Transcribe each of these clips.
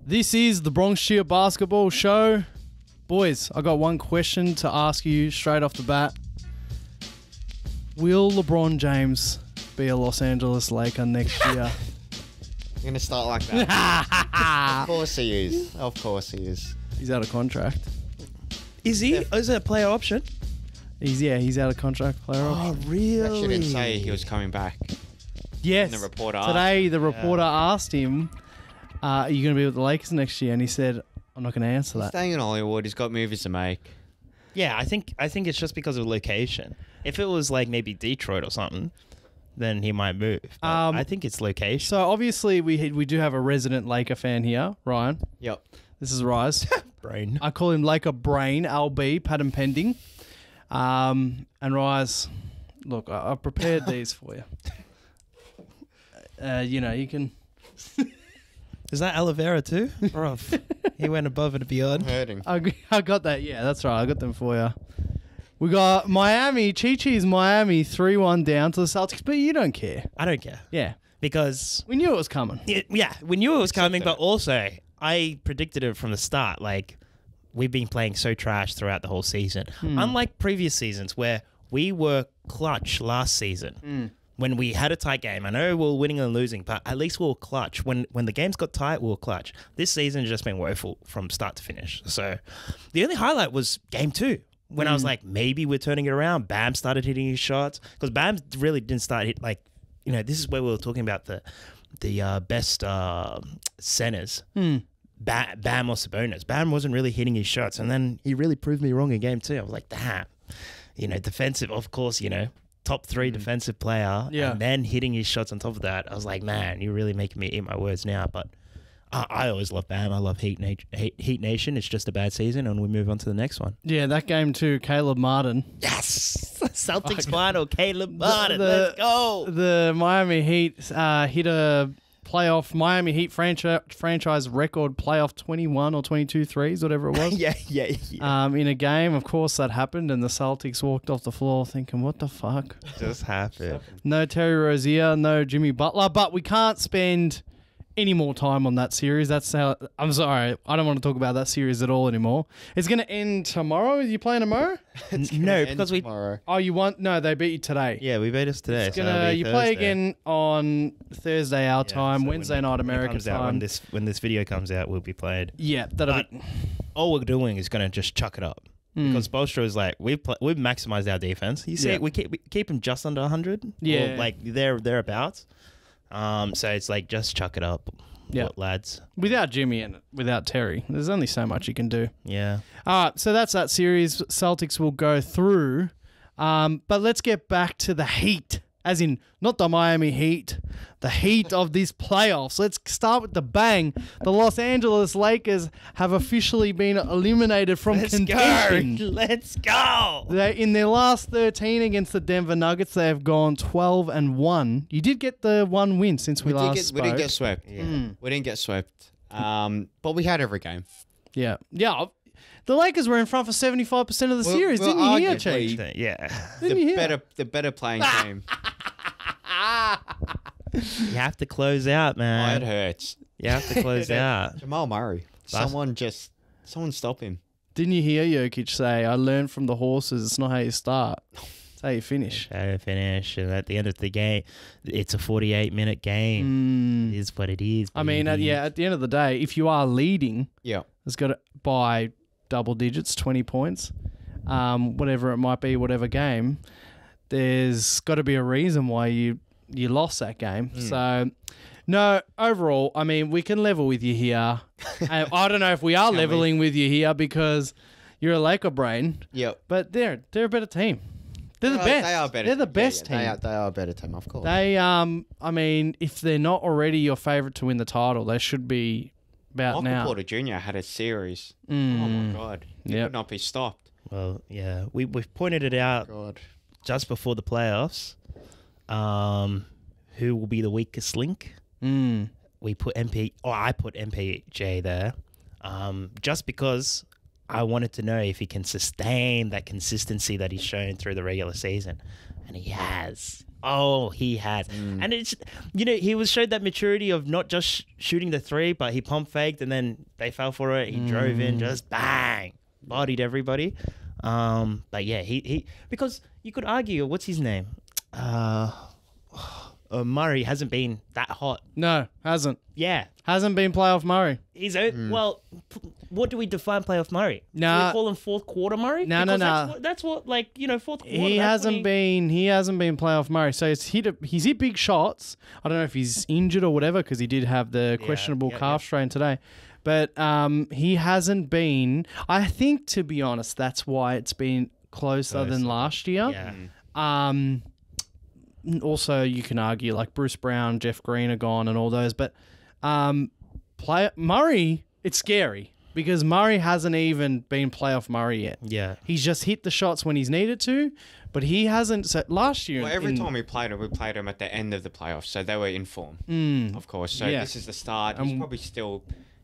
This is the Bronx Cheer Basketball Show. Boys, I got one question to ask you straight off the bat. Will LeBron James be a Los Angeles Laker next year? You're going to start like that. Of course he is. Of course he is. He's out of contract. Is he? Is it a player option? He's out of contract, player option. Oh, really? They actually didn't say he was coming back. Yes. And the reporter Today, the reporter asked him, are you going to be with the Lakers next year? And he said, I'm not going to answer He's that. staying in Hollywood. He's got movies to make. Yeah, I think it's just because of location. If it was like maybe Detroit or something, then he might move. But I think it's location. So obviously we do have a resident Laker fan here, Ryan. Yep. This is Rise. Brain. I call him Laker Brain, LB, patent pending. And Rise, look, I've prepared these for you. You can... Is that aloe vera too? He went above and beyond. Hurting. I got that. Yeah, that's right. I got them for you. We got Miami. Chi-Chi's Miami 3-1 down to the Celtics, but you don't care. I don't care. Yeah. Because... We knew it was coming. We knew it was coming, but also I predicted it from the start. Like, we've been playing so trash throughout the whole season. Unlike previous seasons where we were clutch last season. When we had a tight game. I know we were winning and losing, but at least we were clutch. When the games got tight, we were clutch. This season has just been woeful from start to finish. So the only highlight was game 2. When I was like, maybe we're turning it around. Bam started hitting his shots. Because Bam really didn't start hit this is where we were talking about the best centers. Bam or Sabonis. Bam wasn't really hitting his shots. And then he really proved me wrong in game 2. I was like, damn. Defensive, of course, top 3 defensive player. Yeah. And then hitting his shots on top of that. I was like, man, you're really making me eat my words now. But I always love Bam. I love Heat Nation. It's just a bad season, and we move on to the next one. Yeah, that game too, Caleb Martin. Yes! Celtics final, Caleb Martin. Let's go! The Miami Heat hit a playoff, Miami Heat franchise record playoff 21 or 22 threes, whatever it was. Yeah. In a game, of course, that happened, and the Celtics walked off the floor thinking, what the fuck? Just happened. No Terry Rozier, no Jimmy Butler, but we can't spend any more time on that series. That's how... I'm sorry, I don't want to talk about that series at all anymore. It's going to end tomorrow. Are you playing tomorrow? No, because tomorrow. Oh, you want... No, they beat you today. Yeah, we beat us today. It's gonna, you play again on Thursday our time, so Wednesday night American time. When this video comes out, we'll be played. Yeah, that'll be... All we're doing is going to just chuck it up. Because Bolstra is like, we've maximized our defense. You see, we keep him just under 100. Yeah. Or like thereabouts. So it's like, just chuck it up. Yeah, lads. Without Jimmy and without Terry, there's only so much you can do. Yeah. All right, so that's that series. Celtics will go through. But let's get back to the Heat. As in, not the Miami Heat, the heat of these playoffs. Let's start with the bang. The Los Angeles Lakers have officially been eliminated from contention. Let's go. In their last 13 against the Denver Nuggets, they have gone 12-1. You did get the one win since we last spoke. We didn't get swept. Yeah. We didn't get swept. But we had every game. Yeah. Yeah. The Lakers were in front for 75% of the series. Didn't you hear, Cheech? Yeah. The better playing team. You have to close out, man. Oh, it hurts. You have to close out. Jamal Murray. Someone stop him. Didn't you hear Jokic say, I learned from the horses, it's not how you start, it's how you finish. How you finish. And at the end of the game, it's a 48-minute game. It is what it is. I mean, at the end of the day, if you are leading, it's got to by double digits, 20 points, whatever it might be, whatever game, there's got to be a reason why you lost that game. So, no, overall, I mean, we can level with you here. I don't know if we are leveling with you here because you're a Laker brain. Yep. But they're a better team. They're the best. They are better. They're the best team. They are a better team, of course. They, I mean, if they're not already your favourite to win the title, they should be about now. Michael Porter Jr. had a series. Oh, my God. He could not be stopped. Well, yeah. We've pointed it out just before the playoffs. Who will be the weakest link? We put I put MPJ there, just because I wanted to know if he can sustain that consistency that he's shown through the regular season, and he has. Oh, he has. And it's, he was showed that maturity of not just shooting the three, but he pump faked and then they fell for it. He drove in, just bang, bodied everybody. But yeah, he because you could argue, what's his name? Murray hasn't been that hot. No, hasn't. Yeah. Hasn't been playoff Murray. He's well, what do we define playoff Murray? Nah. Do we call him fourth quarter Murray? No. That's what fourth quarter. He hasn't been playoff Murray. So he's hit big shots. I don't know if he's injured or whatever because he did have the questionable calf strain today. But he hasn't been. I think, to be honest, that's why it's been closer than last year. Yeah. Also, you can argue like Bruce Brown, Jeff Green are gone and all those. But Murray, it's scary because Murray hasn't even been playoff Murray yet. Yeah. He's just hit the shots when he's needed to, but he hasn't. So last year... Well, every time we played him at the end of the playoffs, so they were in form, of course. So this is the start. He's probably still...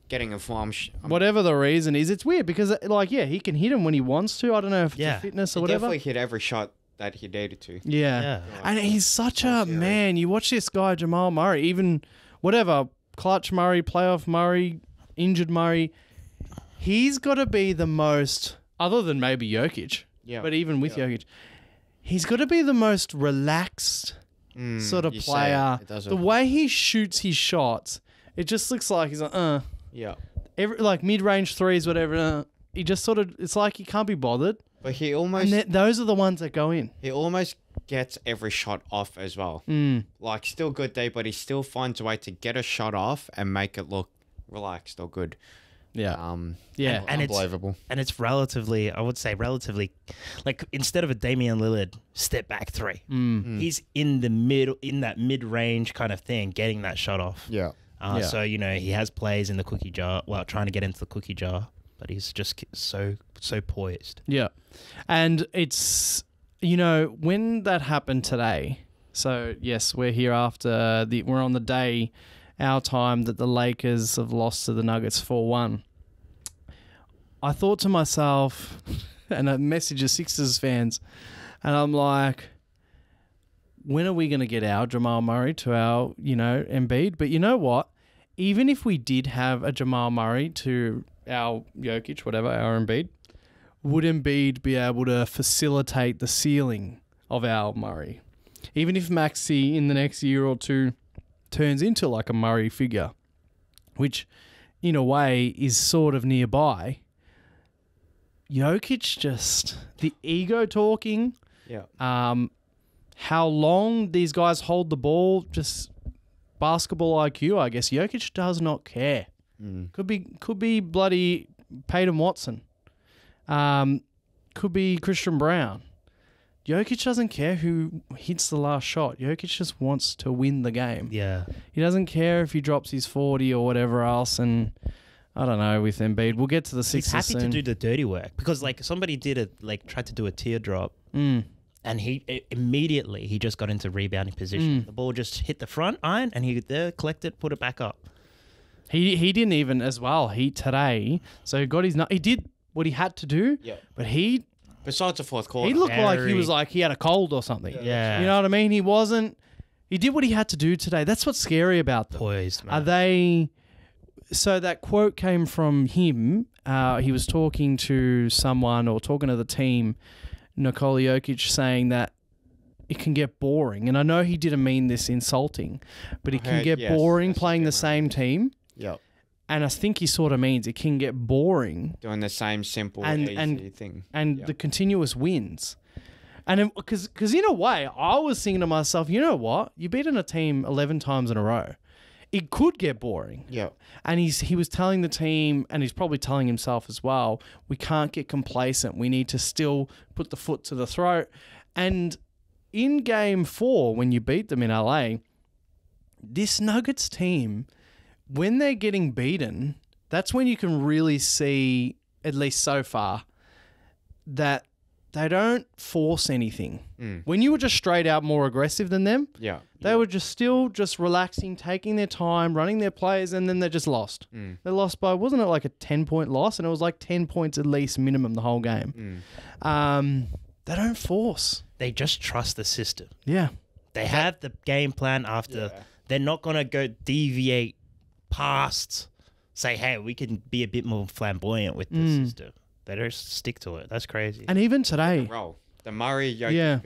getting a form. Whatever the reason is, it's weird because, he can hit him when he wants to. I don't know if it's a fitness or he whatever. Definitely hit every shot that he needed to. Yeah. And he's such a man. You watch this guy, Jamal Murray, even whatever, clutch Murray, playoff Murray, injured Murray, he's got to be the most, other than maybe Jokic, but even with Jokic, he's got to be the most relaxed sort of player. The way he shoots his shots, it just looks like he's like, Yeah. Like mid-range threes, whatever. He just sort of, it's like he can't be bothered. But he almost... And those are the ones that go in. He almost gets every shot off as well. Like, still good day, but he still finds a way to get a shot off and make it look relaxed or good. Yeah. And unbelievable. It's relatively, I would say relatively, like instead of a Damian Lillard step back three, he's in the middle, in that mid-range kind of thing, getting that shot off. Yeah. So, he has plays in the cookie jar, trying to get into the cookie jar, but he's just so poised. Yeah. And it's, when that happened today, so yes, we're here after we're on the day, our time, that the Lakers have lost to the Nuggets 4-1. I thought to myself, and I messaged the Sixers fans, and I'm like, when are we going to get our Jamal Murray to our, Embiid? But you know what? Even if we did have a Jamal Murray to our Jokic, whatever, our Embiid, would Embiid be able to facilitate the ceiling of our Murray? Even if Maxey in the next year or two turns into like a Murray figure, which in a way is sort of nearby, Jokic just, the ego talking, how long these guys hold the ball, just basketball IQ, I guess. Jokic does not care. Could be bloody Peyton Watson. Could be Christian Brown. Jokic doesn't care who hits the last shot. Jokic just wants to win the game. Yeah. He doesn't care if he drops his 40 or whatever else. And I don't know, with Embiid, we'll get to the Sixers He's happy soon. to do the dirty work because somebody tried to do a teardrop. And he immediately just got into rebounding position. The ball just hit the front iron, and he collect it, put it back up. He didn't even as well. He got his. He did what he had to do. Yeah. But besides the fourth quarter, he looked like he was like he had a cold or something. Yeah. You know what I mean? He wasn't. He did what he had to do today. That's what's scary about them. Poised, man. Are they? So that quote came from him. He was talking to someone or talking to the team. Nikola Jokic saying that it can get boring. And I know he didn't mean this insulting, but it can get boring playing the same team. Yep. And I think he sort of means it can get boring. Doing the same simple, easy thing. And the continuous wins. And because in a way, I was thinking to myself, you know what? You've beaten a team 11 times in a row. It could get boring. Yeah. And he was telling the team, and he's probably telling himself as well, we can't get complacent. We need to still put the foot to the throat. And in Game 4, when you beat them in LA, this Nuggets team, when they're getting beaten, that's when you can really see, at least so far, that they don't force anything. When you were just straight out more aggressive than them, they were just still just relaxing, taking their time, running their plays, and then they just lost. They lost by, wasn't it like a 10-point loss? And it was like 10 points at least minimum the whole game. They don't force. They just trust the system. Yeah. They have the game plan after. Yeah. They're not going to go deviate past, say, hey, we can be a bit more flamboyant with this system. They just stick to it. That's crazy. And even today. The Murray,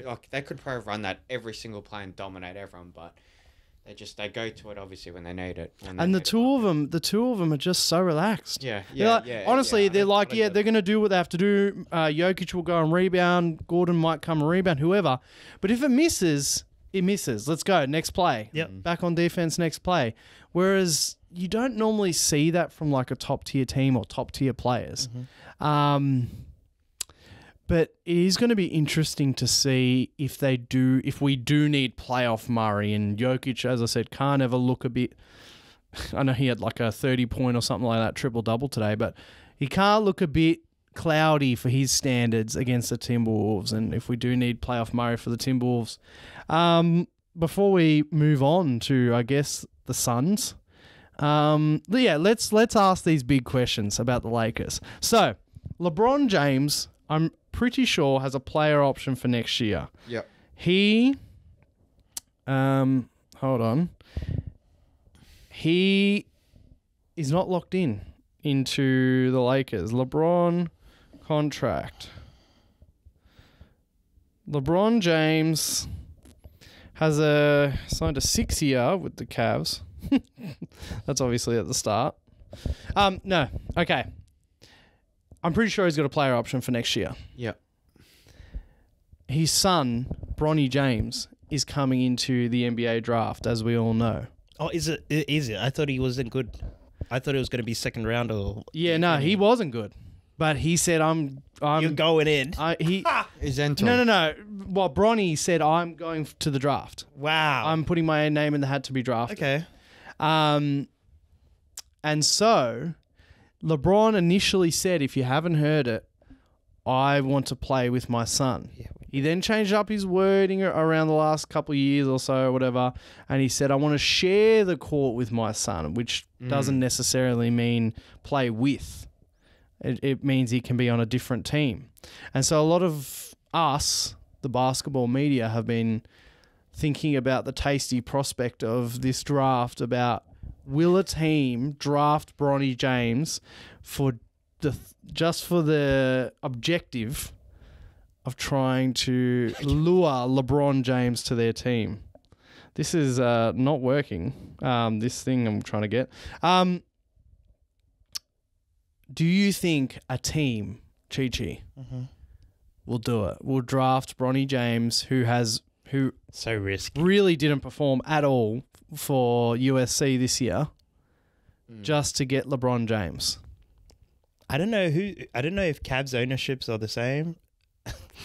like, they could probably run that every single play and dominate everyone, but they go to it obviously when they need it. And the two of them are just so relaxed. Yeah. Honestly, they're like, they're going to do what they have to do. Jokic will go and rebound. Gordon might come and rebound, whoever. But if it misses, it misses. Let's go. Next play. Yep. Back on defense, next play. Whereas you don't normally see that from like a top tier team or top tier players. But it is going to be interesting to see if we do need playoff Murray, and Jokic, as I said, can't ever look a bit. I know he had like a 30-point or something like that triple-double today, but he can't look a bit cloudy for his standards against the Timberwolves. And if we do need playoff Murray for the Timberwolves, before we move on to, I guess, the Suns, let's ask these big questions about the Lakers. So, LeBron James, I'm pretty sure, has a player option for next year. Yep. He, hold on. He is not locked into the Lakers. LeBron contract. LeBron James has signed a 6-year with the Cavs. That's obviously at the start. No. Okay. I'm pretty sure he's got a player option for next year. Yep. His son, Bronny James, is coming into the NBA draft, as we all know. Oh, is it? I thought he wasn't good. I thought it was going to be second round or... Yeah, no, he wasn't good. But he said, I'm You're going in. He's entering. No. Well, Bronny said, I'm going to the draft. Wow. I'm putting my name in the hat to be drafted. Okay. And so... LeBron initially said, if you haven't heard it, I want to play with my son. Yeah. He then changed up his wording around the last couple of years or so or whatever, and he said, I want to share the court with my son, which doesn't necessarily mean play with. It means he can be on a different team. And so a lot of us, the basketball media, have been thinking about the tasty prospect of this draft about, will a team draft Bronny James for just for the objective of trying to lure LeBron James to their team? This is not working. This thing I'm trying to get. Do you think a team, Chi-Chi, will do it? Will draft Bronny James, who so risky, really didn't perform at all for USC this year, just to get LeBron James? I don't know if Cavs ownerships are the same.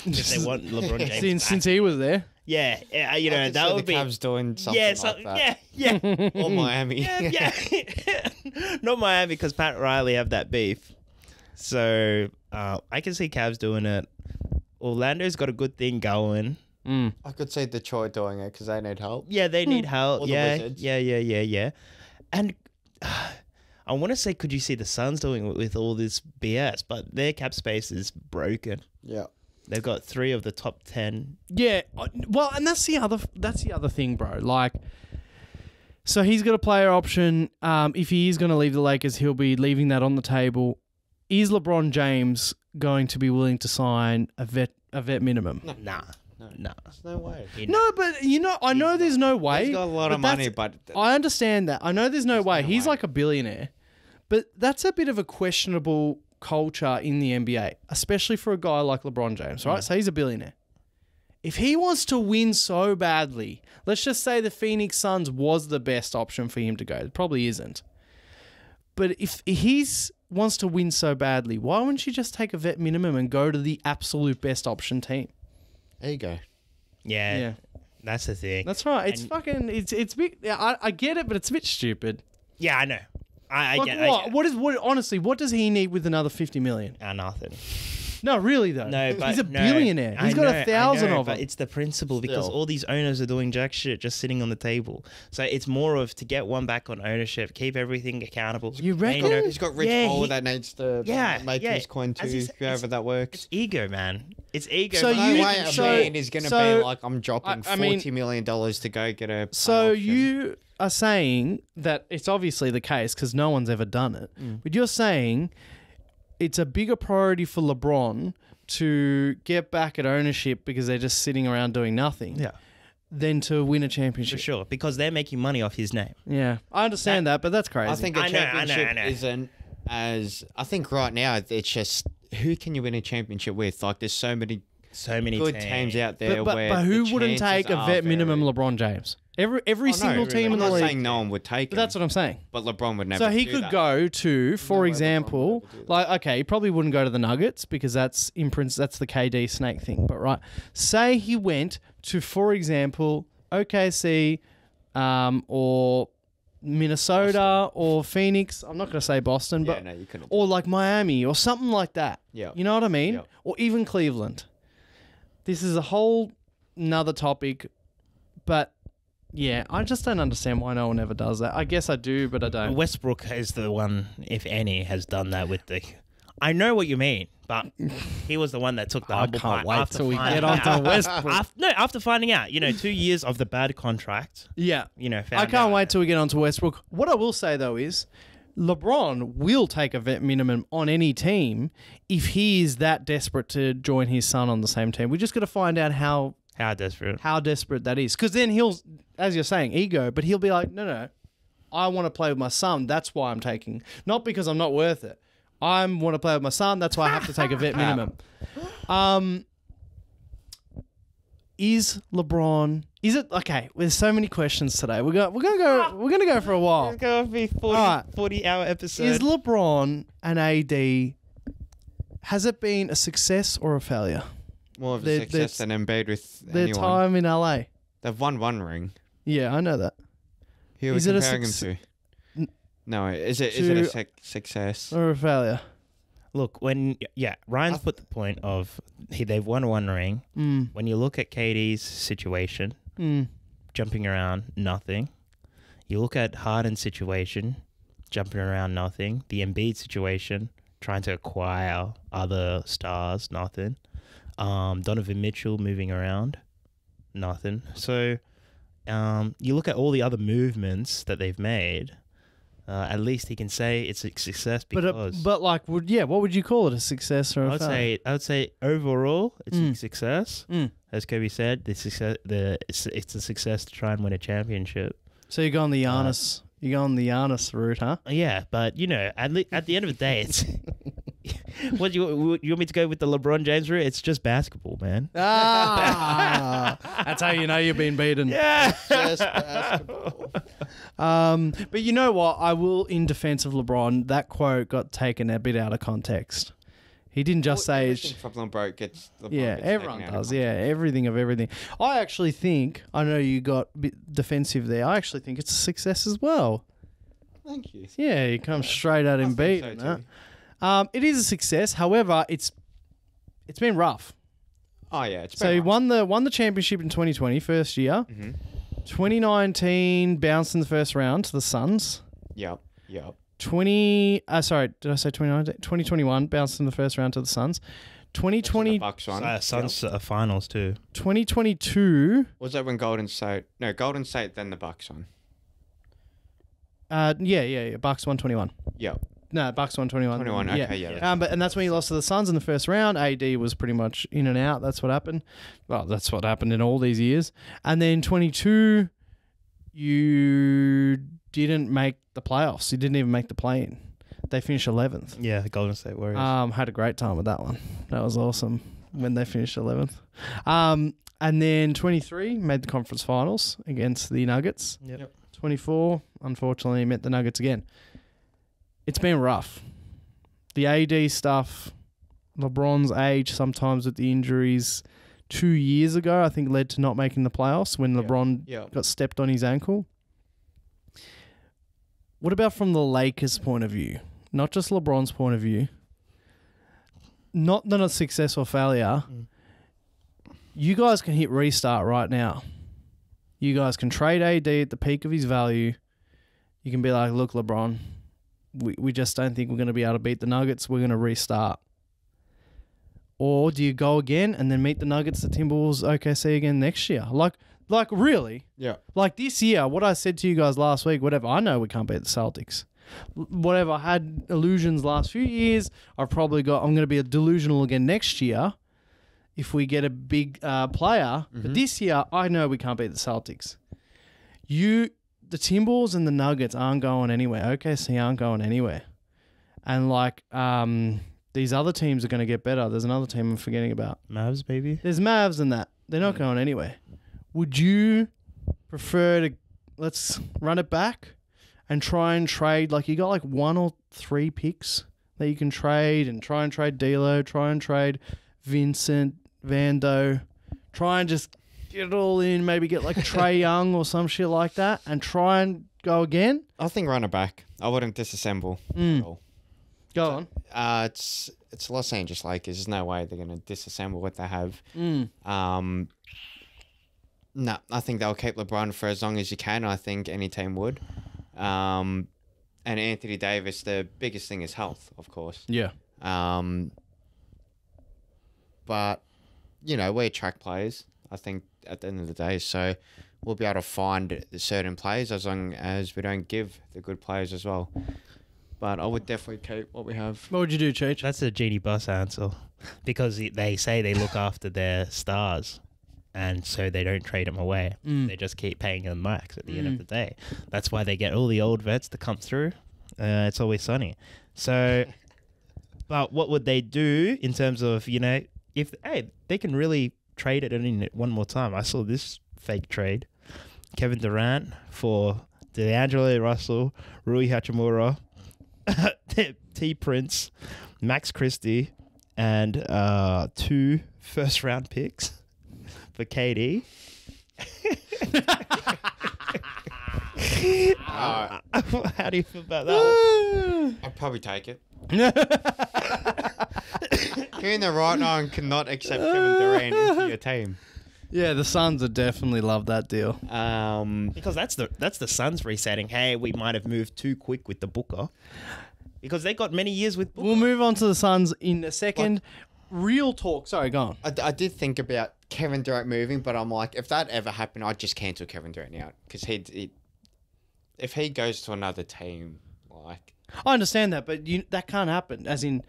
If they want LeBron James since he was there. Yeah, that would be Cavs doing something like that. Yeah. Or Miami. Yeah. Not Miami, because Pat Riley have that beef. So I can see Cavs doing it. Orlando's got a good thing going. I could see Detroit doing it because they need help. Yeah, they need help. Or the Wizards. Yeah. And I want to say, could you see the Suns doing it with all this BS? But their cap space is broken. Yeah. They've got 3 of the top 10. Yeah, well, and that's the other thing, bro. Like, so he's got a player option. If he is going to leave the Lakers, he'll be leaving that on the table. Is LeBron James going to be willing to sign a vet minimum? Nah. No. There's no way. No, but I know there's no way. He's got a lot of money, but... I understand that. I know there's no way. He's like a billionaire. But that's a bit of a questionable culture in the NBA, especially for a guy like LeBron James, right? So he's a billionaire. If he wants to win so badly, let's just say the Phoenix Suns was the best option for him to go. It probably isn't. But if he wants to win so badly, why wouldn't you just take a vet minimum and go to the absolute best option team? There you go. Yeah. That's the thing. That's right. It's big. Yeah, I get it, but it's a bit stupid. Yeah, I know. I like, get what? Honestly, what does he need with another $50 million? Nothing. No, really though. No, but he's a billionaire. He's got 1,000 of them. But it's the principle, because all these owners are doing jack shit, just sitting on the table. So it's more of to get one back on ownership, keep everything accountable. You reckon? He's got Rich Paul that needs to make his coin too, whoever that works. It's ego, man. It's ego. So No you- way a so- man is going to so- be like, I'm dropping I mean- $40 million to go get a. So option. you are saying that it's obviously the case because no one's ever done it. But you're saying it's a bigger priority for LeBron to get back at ownership because they're just sitting around doing nothing than to win a For championship. sure, because they're making money off his name. Yeah, I understand that, but that's crazy. I think a I know, championship I know. isn't as. I think right now it's just who can you win a championship with? Like, there's so many good teams out there but where who the wouldn't take chances a are vet minimum very- LeBron James? Every Oh, single no, team I'm in the not league. saying no one would take But him, that's what I'm saying. but LeBron would never. So he do could that. go to, for way LeBron example, would ever do that. like, okay, he probably wouldn't go to the Nuggets because that's that's the KD snake thing. But right, say he went to, for example, OKC, or Minnesota or Phoenix. I'm not going to say Boston, Yeah, but no, you couldn't. or like Miami or something like that. Yeah. You know what I mean? Yeah. Or even Cleveland. This is a whole nother topic, but yeah, I just don't understand why no one ever does that. I guess I do, but I don't. Westbrook is the one, if any, has done that with the. I know what you mean, but he was the one that took the I humble can't pie wait after till we finding get onto out. Westbrook. After finding out, 2 years of the bad contract, Yeah. found I can't out. wait till we get onto Westbrook. What I will say though is LeBron will take a vet minimum on any team if he is that desperate to join his son on the same team. We just got to find out how How desperate. desperate that is. Because then he'll, as you're saying, ego, but he'll be like, no, I want to play with my son. That's why I'm taking. Not because I'm not worth it. I want to play with my son. That's why I have to take a vet minimum. Is LeBron? Is it okay? There's so many questions today. We're gonna go for a while. It's going to be 40-hour episode. Is LeBron and AD? Has it been a success or a failure? More of a Their- success than Embiid with Their anyone. time in LA. They've won one ring. Yeah, I know that. Who are we Is it a comparing him suc- to? No, is it to- a success? Or a failure. Look, Ryan's put the point of they've won one ring. When you look at KD's situation, jumping around, nothing. You look at Harden's situation, jumping around, nothing. The Embiid situation, trying to acquire other stars, nothing. Donovan Mitchell moving around, nothing. So you look at all the other movements that they've made. At least he can say it's a success because. But like, what would you call it? A success or a failure? I would say overall it's a success. As Kobe said, it's a success to try and win a championship. So you're going the Giannis. You're going the Giannis route, huh? Yeah, but at the end of the day, it's. What you want me to go with the LeBron James route? It's just basketball, man. That's how you know you've been beaten. Yeah. Just basketball. But you know what? I will, in defense of LeBron, that quote got taken a bit out of context. He didn't just say Everything from LeBron gets. LeBron yeah, gets everyone taken out of does. Yeah, everything of everything. I actually think, I know you got a bit defensive there. I actually think it's a success as well. Thank you. Yeah, you come straight at him I think beating. so Huh? It is a success. However, it's been rough. Oh yeah, it's So he won the championship in 2020, first year. 2019 bounced in the first round to the Suns. Yep. Did I say 2019? 2021 bounced in the first round to the Suns. 2020, Bucks one. Suns finals too. 2022. Was that when Golden State? No, Golden State then the Bucks one. Yeah. Bucks 121. Yep. No, Bucks 121. 21. Okay, yeah. And that's when he lost to the Suns in the first round. AD was pretty much in and out. That's what happened. Well, that's what happened in all these years. And then 22, you didn't make the playoffs. You didn't even make the play-in. They finished 11th. Yeah, the Golden State Warriors. Had a great time with that one. That was awesome when they finished 11th. And then 23 made the conference finals against the Nuggets. Yep. 24, unfortunately, met the Nuggets again. It's been rough. The AD stuff, LeBron's age sometimes with the injuries 2 years ago, I think led to not making the playoffs when LeBron got stepped on his ankle. What about from the Lakers' point of view? Not just LeBron's point of view. Not a success or failure. You guys can hit restart right now. You guys can trade AD at the peak of his value. You can be like, look, LeBron, we just don't think we're going to be able to beat the Nuggets. We're going to restart. Or do you go again and then meet the Nuggets, the Timberwolves, OKC again next year? Like really? Yeah. Like this year, what I said to you guys last week, whatever, I know we can't beat the Celtics. Whatever, I had illusions last few years. I'm going to be delusional again next year if we get a big player. But this year, I know we can't beat the Celtics. The Timberwolves and the Nuggets aren't going anywhere. OKC aren't going anywhere. And these other teams are going to get better. There's another team I'm forgetting about. Mavs, baby. There's Mavs and that. They're not going anywhere. Would you prefer to let's run it back and try and trade? Like you got like 1 or 3 picks that you can trade and try and trade D'Lo, try and trade Vincent, Vando, try and just get it all in. Maybe get like Trae Young or some shit like that and try and go again. I think run it back. I wouldn't disassemble at all. Go on. It's Los Angeles Lakers. There's no way they're going to disassemble what they have. No, I think they'll keep LeBron for as long as you can. I think any team would. And Anthony Davis, the biggest thing is health, of course. Yeah. But, we're track players, I think, at the end of the day. So we'll be able to find certain players as long as we don't give the good players as well. But I would definitely keep what we have. What would you do, Cheech? That's a Genie Bus answer. Because they say they look after their stars. And so they don't trade them away. They just keep paying them max at the end of the day. That's why they get all the old vets to come through. It's always sunny. So, but what would they do in terms of, if they can really trade it in one more time. I saw this fake trade. Kevin Durant for D'Angelo Russell, Rui Hachimura, T Prince, Max Christie, and 2 first-round picks. For KD. How do you feel about that? I'd probably take it. Hearing the right now and cannot accept Kevin Durant into your team. Yeah, the Suns would definitely love that deal. Because that's the Suns resetting. Hey, we might have moved too quick with the Booker. Because they got many years with Booker. We'll move on to the Suns in a second. Real talk. Sorry, go on. I did think about Kevin Durant moving, but I'm like, if that ever happened, I'd just cancel Kevin Durant out. Because if he goes to another team, like... I understand that, but that can't happen, as in...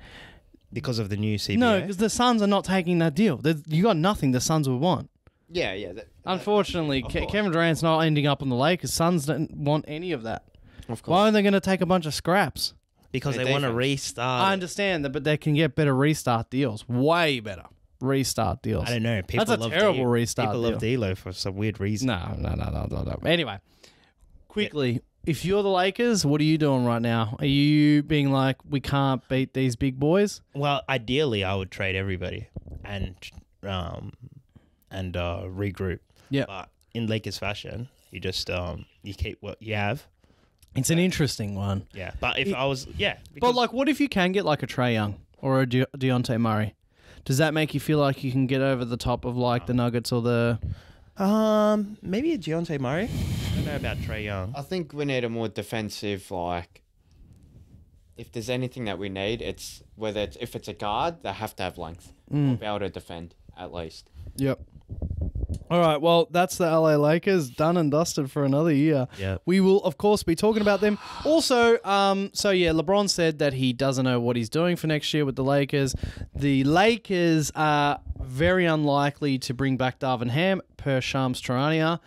Because of the new CBA? No, because the Suns are not taking that deal. You got nothing the Suns would want. Yeah. Unfortunately, Kevin Durant's not ending up on the Lakers. Suns don't want any of that. Of course. Why are they going to take a bunch of scraps? Because they want to restart. I understand that, but they can get better restart deals. Way better restart deals. I don't know. That's a terrible restart deal. People love D'Lo for some weird reason. No. Anyway, quickly, if you're the Lakers, what are you doing right now? Are you being like, we can't beat these big boys? Well, ideally, I would trade everybody and regroup. Yeah. But in Lakers fashion, you just you keep what you have. It's an interesting one. Yeah, but if I was, But like, what if you can get like a Trae Young or a Deontay Murray? Does that make you feel like you can get over the top of like the Nuggets or the? Maybe a Deontay Murray. I don't know about Trae Young. I think we need a more defensive, like, if there's anything that we need, it's if it's a guard, they have to have length. Or be able to defend, at least. Yep. All right, well, that's the LA Lakers done and dusted for another year. Yeah. We will, of course, be talking about them. Also, LeBron said that he doesn't know what he's doing for next year with the Lakers. The Lakers are very unlikely to bring back Darvin Ham, per Shams Charania.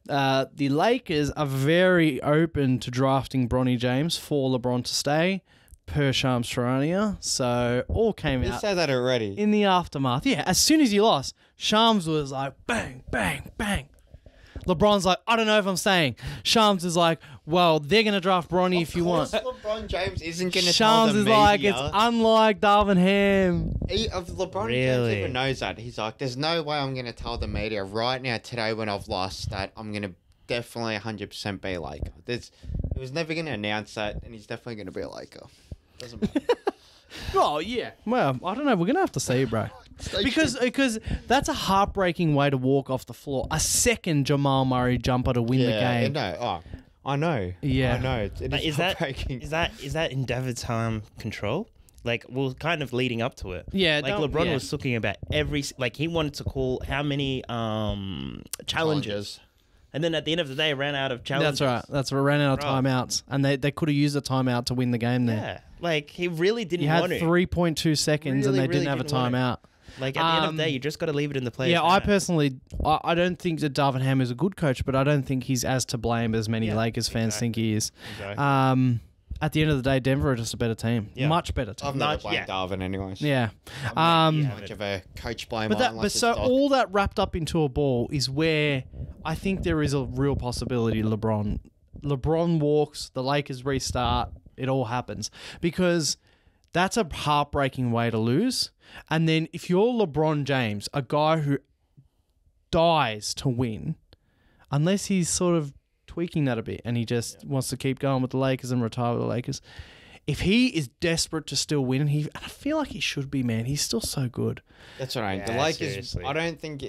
The Lakers are very open to drafting Bronny James for LeBron to stay, per Shams Charania. So, all came out. You said that already. In the aftermath. Yeah, as soon as he lost, Shams was like, bang, bang, bang. LeBron's like, I don't know if I'm staying. Shams is like, well, they're going to draft Bronny if you want. LeBron James isn't going to tell the Shams is media. like, it's unlike Darvin Ham. LeBron James even knows that. He's like, there's no way I'm going to tell the media right now, today, when I've lost, that I'm going to definitely 100% be a Laker. He was never going to announce that, and he's definitely going to be a Laker. Doesn't matter. Oh, yeah. Well, I don't know. We're going to have to see, bro. Because that's a heartbreaking way to walk off the floor. A second Jamal Murray jumper to win the game. No, I know. Yeah. I know. It is heartbreaking. Is that in David's control? Like, we're kind of leading up to it. Yeah, like LeBron was talking about he wanted to call how many challenges. And then at the end of the day, ran out of challenges. That's right. Ran out of timeouts. And they could have used a timeout to win the game there. Yeah. Like, he really didn't want to. You had 3.2 seconds and they didn't have a timeout. Like, at the end of the day, you just got to leave it in the players' I personally, I don't think that Darvin Ham is a good coach, but I don't think he's as to blame as many Lakers fans think he is. Exactly. At the end of the day, Denver are just a better team. Yeah. Much better team. I've never blamed Darvin anyways. Yeah. Much of a coach blame. But so all that wrapped up into a ball is where I think there is a real possibility LeBron walks, the Lakers restart, it all happens. Because that's a heartbreaking way to lose. And then if you're LeBron James, a guy who dies to win, unless he's sort of tweaking that a bit and he just wants to keep going with the Lakers and retire with the Lakers. If he is desperate to still win, and I feel like he should be, man. He's still so good. That's right. Yeah, the Lakers, seriously. I don't think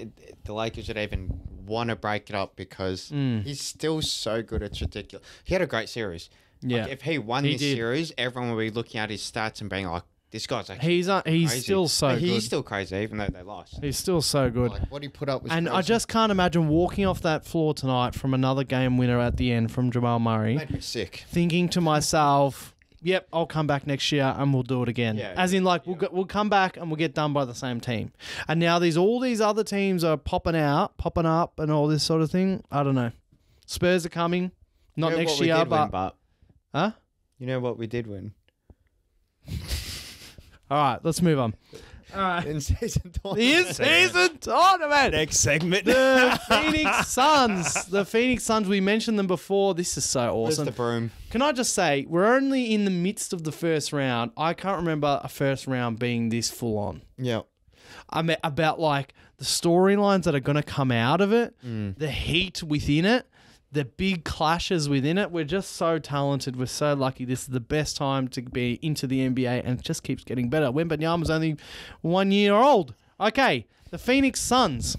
the Lakers would even want to break it up because he's still so good. It's ridiculous. He had a great series. Yeah. Like if he won this series, everyone would be looking at his stats and being like, this guy's actually he's still so good. He's still crazy, even though they lost. He's still so good. Like, what he put up was crazy. I just can't imagine walking off that floor tonight from another game winner at the end from Jamal Murray. Made me sick. Thinking to myself, yep, I'll come back next year and we'll do it again. Yeah, as in, like, we'll come back and we'll get done by the same team. And now all these other teams are popping up and all this sort of thing. I don't know. Spurs are coming. Not next year, but... Huh? You know what we did win? All right, let's move on. All right. In-season tournament. The in-season tournament. Next segment. The Phoenix Suns. The Phoenix Suns, we mentioned them before. This is so awesome. Where's the broom? Can I just say, we're only in the midst of the first round. I can't remember a first round being this full on. Yeah. I mean, about like the storylines that are going to come out of it, the heat within it, the big clashes within it. We're just so talented. We're so lucky. This is the best time to be into the NBA, and it just keeps getting better. Wembanyama's only 1 year old. Okay, the Phoenix Suns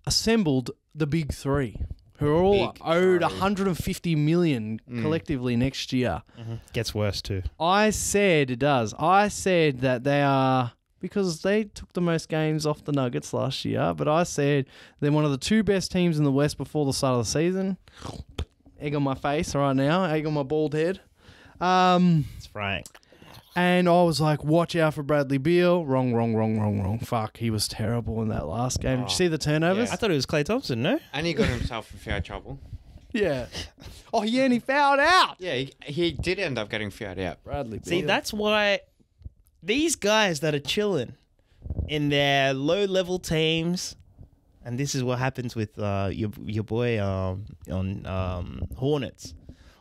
assembled the big three, who are all owed $150 million collectively next year. Gets worse too. I said that they are... because they took the most games off the Nuggets last year. But I said they're one of the two best teams in the West before the start of the season. Egg on my face right now. Egg on my bald head. It's right. And I was like, watch out for Bradley Beal. Wrong. Fuck, he was terrible in that last game. Did you see the turnovers? Yeah. I thought it was Klay Thompson, no? And he got himself in foul trouble. Yeah. Oh, yeah, and he fouled out. Yeah, he did end up getting fouled out. Bradley Beal. See, that's why... these guys that are chilling in their low-level teams, and this is what happens with your boy on Hornets.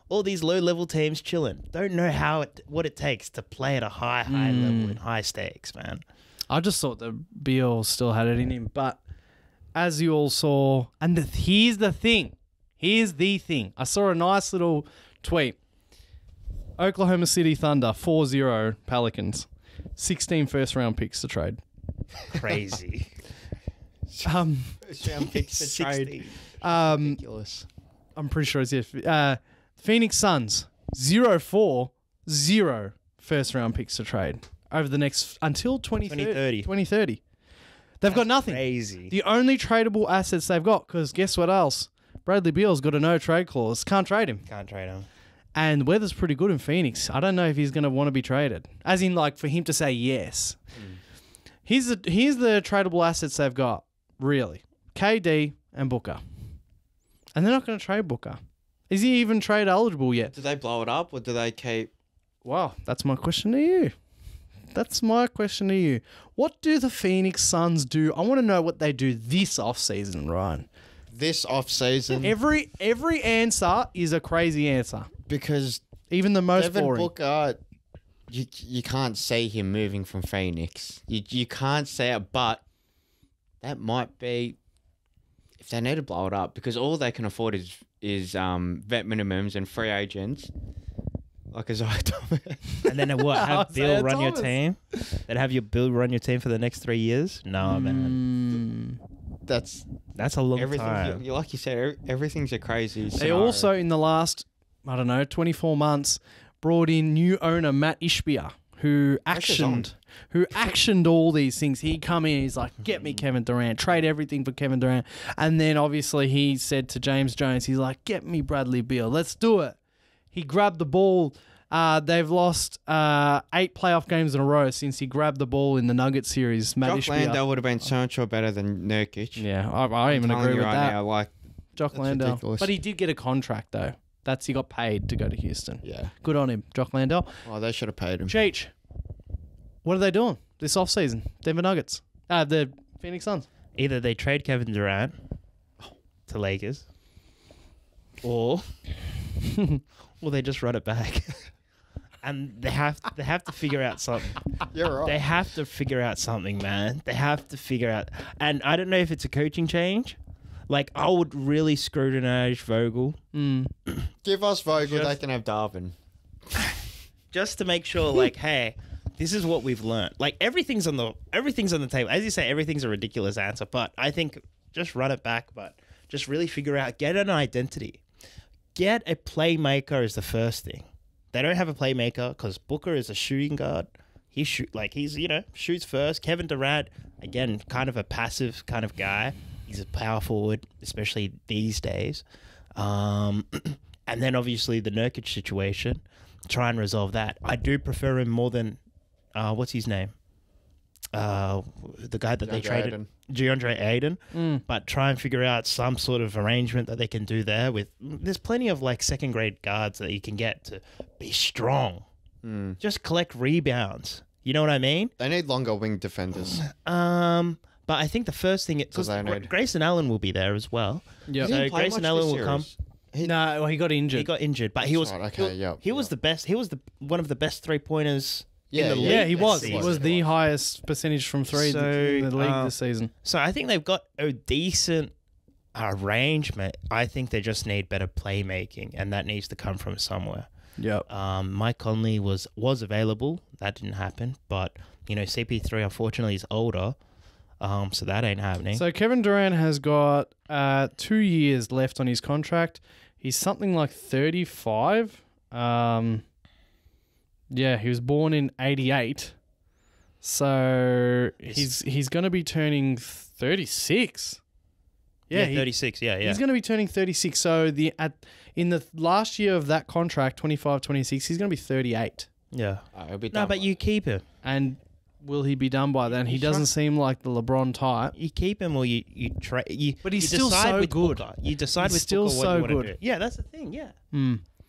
All these low-level teams chilling don't know what it takes to play at a high level and high stakes, man. I just thought that Beal still had it in him, but as you all saw, and here's the thing. I saw a nice little tweet. Oklahoma City Thunder 4-0 Pelicans. 16 first-round picks to trade. Crazy. First-round picks to trade. Ridiculous. I'm pretty sure it's Phoenix Suns 0 first-round picks to trade over the next until 2030. They've got nothing. Crazy. The only tradable assets they've got, because guess what else? Bradley Beal's got a no-trade clause. Can't trade him. And the weather's pretty good in Phoenix. I don't know if he's going to want to be traded. As in, like, for him to say yes. Here's the tradable assets they've got, really. KD and Booker. And they're not going to trade Booker. Is he even trade eligible yet? Do they blow it up or do they keep... Wow, that's my question to you. What do the Phoenix Suns do? I want to know what they do this offseason, Ryan. This offseason... Every answer is a crazy answer. Because even the most Devin boring. Booker, you can't see him moving from Phoenix. You can't see it, but that might be if they need to blow it up because all they can afford is vet minimums and free agents. Like Isaiah Thomas. And then what? Have Bill run your team? Then have your Bill run your team for the next 3 years? No, man. That's a long time. Like you said, everything's a crazy They scenario. also, in the last, 24 months, brought in new owner Matt Ishbia, who actioned all these things. He come in, he's like, get me Kevin Durant, trade everything for Kevin Durant. And then obviously he said to James Jones, he's like, get me Bradley Beal, let's do it. He grabbed the ball. They've lost 8 playoff games in a row since he grabbed the ball in the Nuggets series. Jock Landale would have been so much better than Nurkic. Yeah, I even agree with that. Now, like, Jock Landale. Ridiculous. But he did get a contract though. He got paid to go to Houston. Yeah. Good on him, Jock Landale. Oh, they should have paid him. Cheech, what are they doing this offseason? Denver Nuggets. The Phoenix Suns. Either they trade Kevin Durant to Lakers, or they just run it back. And they have to figure out something. You're right. They have to figure out something, man. They have to figure out. And I don't know if it's a coaching change. Like, I would really scrutinize Vogel. Give us Vogel, they can have Darvin. Just to make sure, like, hey, this is what we've learned. Like, everything's on the table. As you say, everything's a ridiculous answer. But I think just run it back, but just really figure out, get an identity. Get a playmaker is the first thing. They don't have a playmaker because Booker is a shooting guard. He's shoots first. Kevin Durant, again, kind of a passive kind of guy. He's a power forward, especially these days. And then obviously the Nurkic situation. Try and resolve that. I do prefer him more than what's his name? The guy that they traded, DeAndre Ayton. But try and figure out some sort of arrangement that they can do there. There's plenty of like second grade guards that you can get to be strong. Just collect rebounds. You know what I mean? They need longer wing defenders. But I think the first thing, because Grayson Allen will be there as well. Yeah. So Grayson Allen will come. He got injured. He got injured, but he was he was the best. He was one of the best 3-pointers in the league. Yeah, he was. He was the highest percentage from three in the league this season. So I think they've got a decent arrangement. I think they just need better playmaking, and that needs to come from somewhere. Yep. Mike Conley was available. That didn't happen, but CP3 unfortunately is older. So that ain't happening. So Kevin Durant has got 2 years left on his contract. He's something like 35. Yeah, he was born in 88. So he's going to be turning 36. Yeah, 36. Yeah. He's going to be turning 36. So in the last year of that contract, 25-26, he's going to be 38. Yeah. He'll be but you keep him. And will he be done by then? He doesn't seem like the LeBron type. You keep him or you trade. But he's still so good. You decide with still Booker what so you want good. to do. Yeah, that's the thing. Yeah.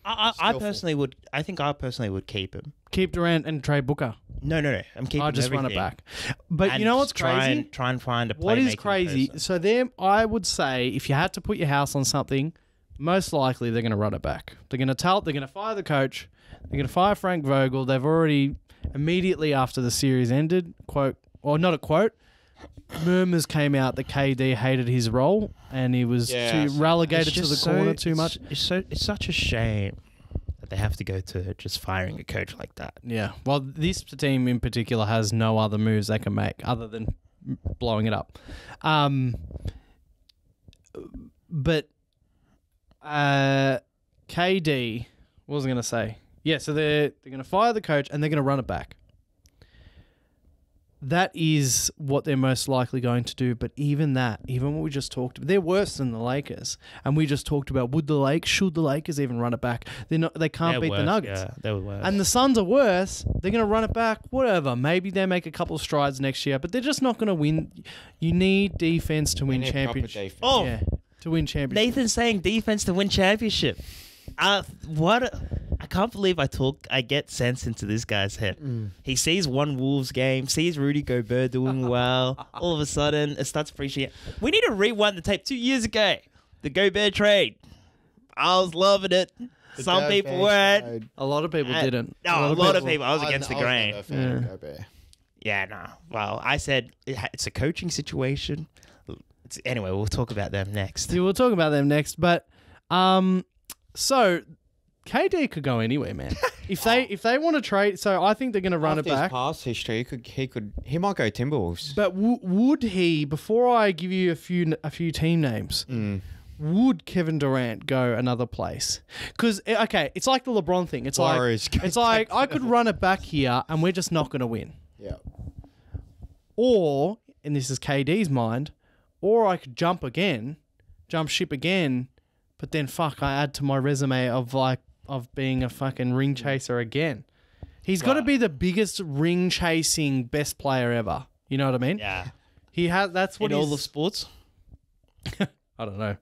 I personally would. I think I personally would keep him. Keep Durant and trade Booker. No. I'm keeping. I just everything. run it back. But you know what's crazy? Try and find a playmaking What is crazy? person. So I would say if you had to put your house on something, most likely they're going to run it back. They're going to fire the coach. They're going to fire Frank Vogel. They've already immediately after the series ended, not a quote. Murmurs came out that KD hated his role and he was too relegated to the corner too much. It's such a shame that they have to go to just firing a coach like that. Yeah. Well, this team in particular has no other moves they can make other than blowing it up. But KD, what was I going to say? Yeah, so they're going to fire the coach and they're going to run it back. That is what they're most likely going to do. But even what we just talked about, they're worse than the Lakers. And we just talked about should the Lakers even run it back? They can't beat the Nuggets. Yeah, they were worse. And the Suns are worse. They're going to run it back. Whatever. Maybe they make a couple of strides next year, but they're just not going to win. You need defense to win championships. To win championships. Nathan's saying defense to win championship. What? I can't believe I get sense into this guy's head. He sees one Wolves game, sees Rudy Gobert doing well. All of a sudden, it starts appreciating. We need to rewind the tape 2 years ago. The Gobert trade. I was loving it. Some people weren't. A lot of people didn't. No, a lot of people. I was against the grain. Yeah, no. Well, I said it's a coaching situation. Anyway, we'll talk about them next. Yeah, we'll talk about them next. But so KD could go anywhere, man. If they want to trade, so I think they're going to run it back. His past history, he might go Timberwolves. But would he? Before I give you a few team names, would Kevin Durant go another place? Because, okay, it's like the LeBron thing. It's like I could run it back here and we're just not going to win. Yeah. Or, and this is KD's mind, or I could jump ship again, but then I add to my resume of being a fucking ring chaser again. He's got to be the biggest ring chasing best player ever. You know what I mean? Yeah. That's what in all the sports. I don't know.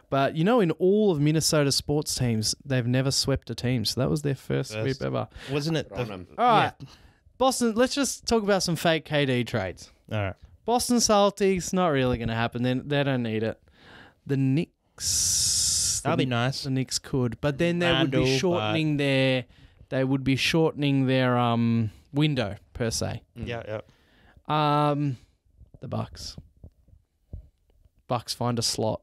But, in all of Minnesota's sports teams, they've never swept a team. So that was their first sweep ever. Wasn't it? All right. Yeah. Boston, let's just talk about some fake KD trades. All right. Boston Celtics, not really going to happen. They don't need it. The Knicks. That'd be nice. The Knicks could. But then they would be shortening their window, per se. Yeah. The Bucks. Bucks find a slot.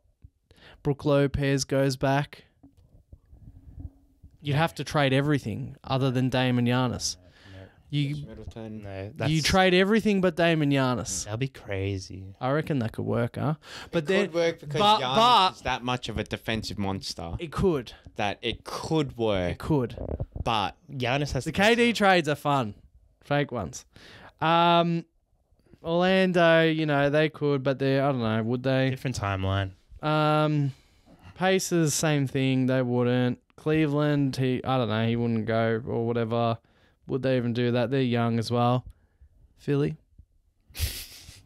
Brook Lopez goes back. You'd have to trade everything other than Dame and Giannis. You trade everything but Dame and Giannis. That'd be crazy. I reckon that could work, huh? But it could work because Giannis is that much of a defensive monster. It could. That it could work. It could. But Giannis has the KD trades are fun. Fake ones. Orlando, they could, but I don't know, would they? Different timeline. Pacers, same thing. They wouldn't. Cleveland, I don't know, he wouldn't go or whatever. Would they even do that? They're young as well. Philly.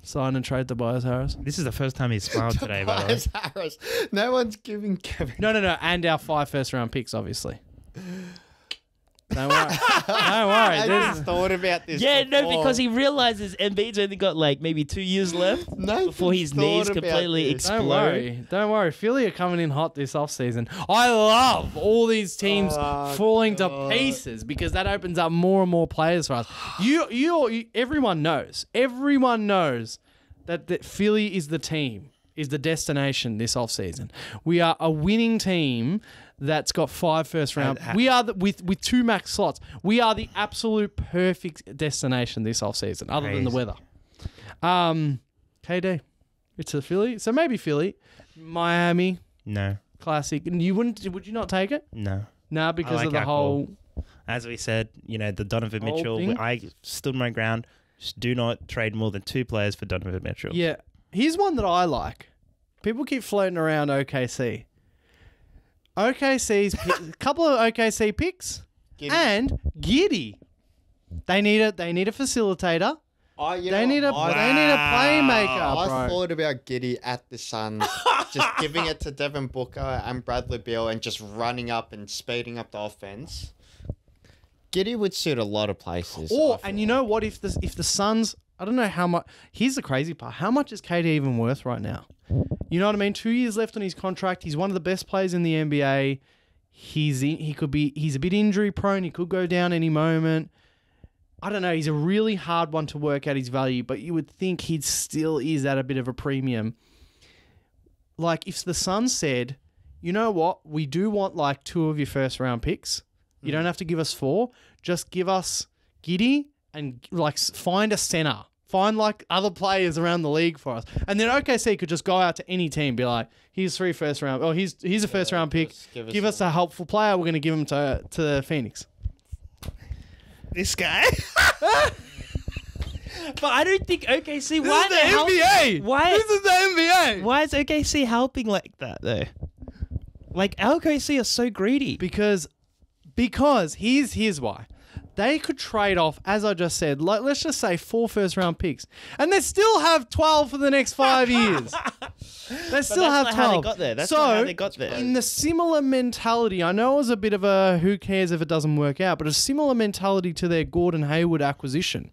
Sign and trade Tobias Harris. This is the first time he's smiled today, by the way. Tobias Harris. No one's giving Kevin. No. And our 5 first-round picks, obviously. Don't worry. I just thought about this. Yeah, before. no, because he realizes Embiid's only got maybe 2 years left before his knees completely explode. Don't worry. Philly are coming in hot this offseason. I love all these teams falling to pieces because that opens up more and more players for us. Everyone knows that Philly is the team, is the destination this offseason. We are a winning team that's got 5 first round. We are with 2 max slots. We are the absolute perfect destination this offseason, other than the weather. KD, it's a Philly, so maybe Philly, Miami. No, classic. And would you not take it? No, because of the whole. As we said, the Donovan Mitchell. Thing. I stood my ground. Just do not trade more than 2 players for Donovan Mitchell. Yeah, here's one that I like. People keep floating around OKC. OKC's a couple of OKC picks and Giddey. They need a facilitator. They need a playmaker. I thought about Giddey at the Suns, just giving it to Devin Booker and Bradley Beal and just running up and speeding up the offense. Giddey would suit a lot of places. And you know what? If the Suns, I don't know how much. Here's the crazy part. How much is KD even worth right now? You know what I mean? 2 years left on his contract. He's one of the best players in the NBA. He's a bit injury prone. He could go down any moment. I don't know. He's a really hard one to work out his value, but you would think he still is at a bit of a premium. Like if the Suns said, you know what? We do want 2 of your first round picks. You don't have to give us 4. Just give us Giddey and find a center. Find other players around the league for us. And then OKC could just go out to any team, be like, here's 3 first round. Oh, here's a first round pick. Give us a helpful player. We're going to give him to Phoenix. This guy. But I don't think OKC. This is the NBA. This is the NBA. Why is OKC helping like that though? OKC are so greedy. Because here's why. They could trade off, as I just said, let's just say 4 first round picks, and they still have 12 for the next 5 years. They still have 12. How they got there. That's not how they got there. In the similar mentality, I know it was a bit of a who cares if it doesn't work out, but a similar mentality to their Gordon Hayward acquisition.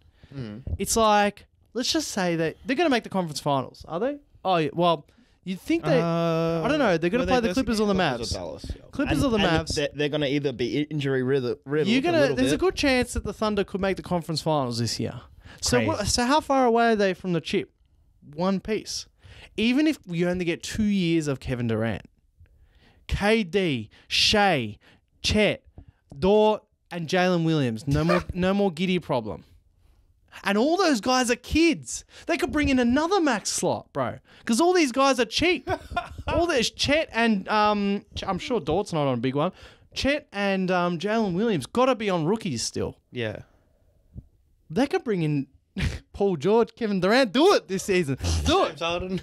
It's let's just say that they're going to make the conference finals, are they? Oh, yeah, well. You'd think they... I don't know. They're going to play the Clippers or the Mavs. Clippers or the Mavs. They're going to either be injury riddled. There's a good chance that the Thunder could make the conference finals this year. So how far away are they from the chip? 1 piece. Even if we only get 2 years of Kevin Durant, KD, Shea, Chet, Dort, and Jalen Williams. No more Giddey problem. And all those guys are kids. They could bring in another max slot, bro. Because all these guys are cheap. All there's Chet and I'm sure Dort's not on a big one. Chet and Jalen Williams got to be on rookies still. Yeah. They could bring in Paul George, Kevin Durant. Do it this season. Do it.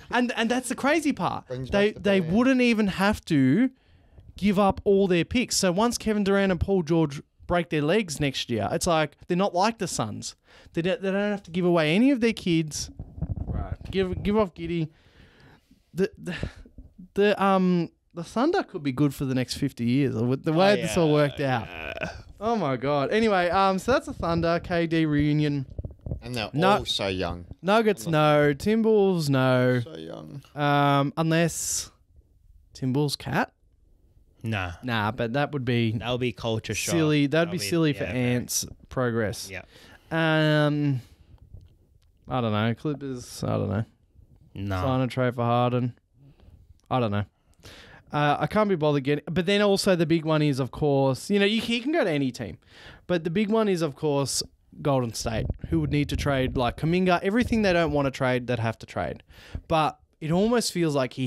And that's the crazy part. They wouldn't even have to give up all their picks. So once Kevin Durant and Paul George break their legs next year, it's like they're not like the Suns. They don't have to give away any of their kids. Right. Give off Giddey. The Thunder could be good for the next 50 years with the way this all worked out. Oh my God. Anyway, so that's the Thunder KD reunion. And they're all so young. Nuggets, no. Timberwolves, no. So young. Unless Timberwolves Cat. Nah, but that would be culture shock. Silly. That'd be silly for Ants' progress. Yeah. I don't know. Clippers. I don't know. No. Sign a trade for Harden. I don't know. I can't be bothered getting. But then also the big one is, of course, you can go to any team, but the big one is, of course, Golden State, who would need to trade like Kuminga, everything they don't want to trade, they'd have to trade. But it almost feels like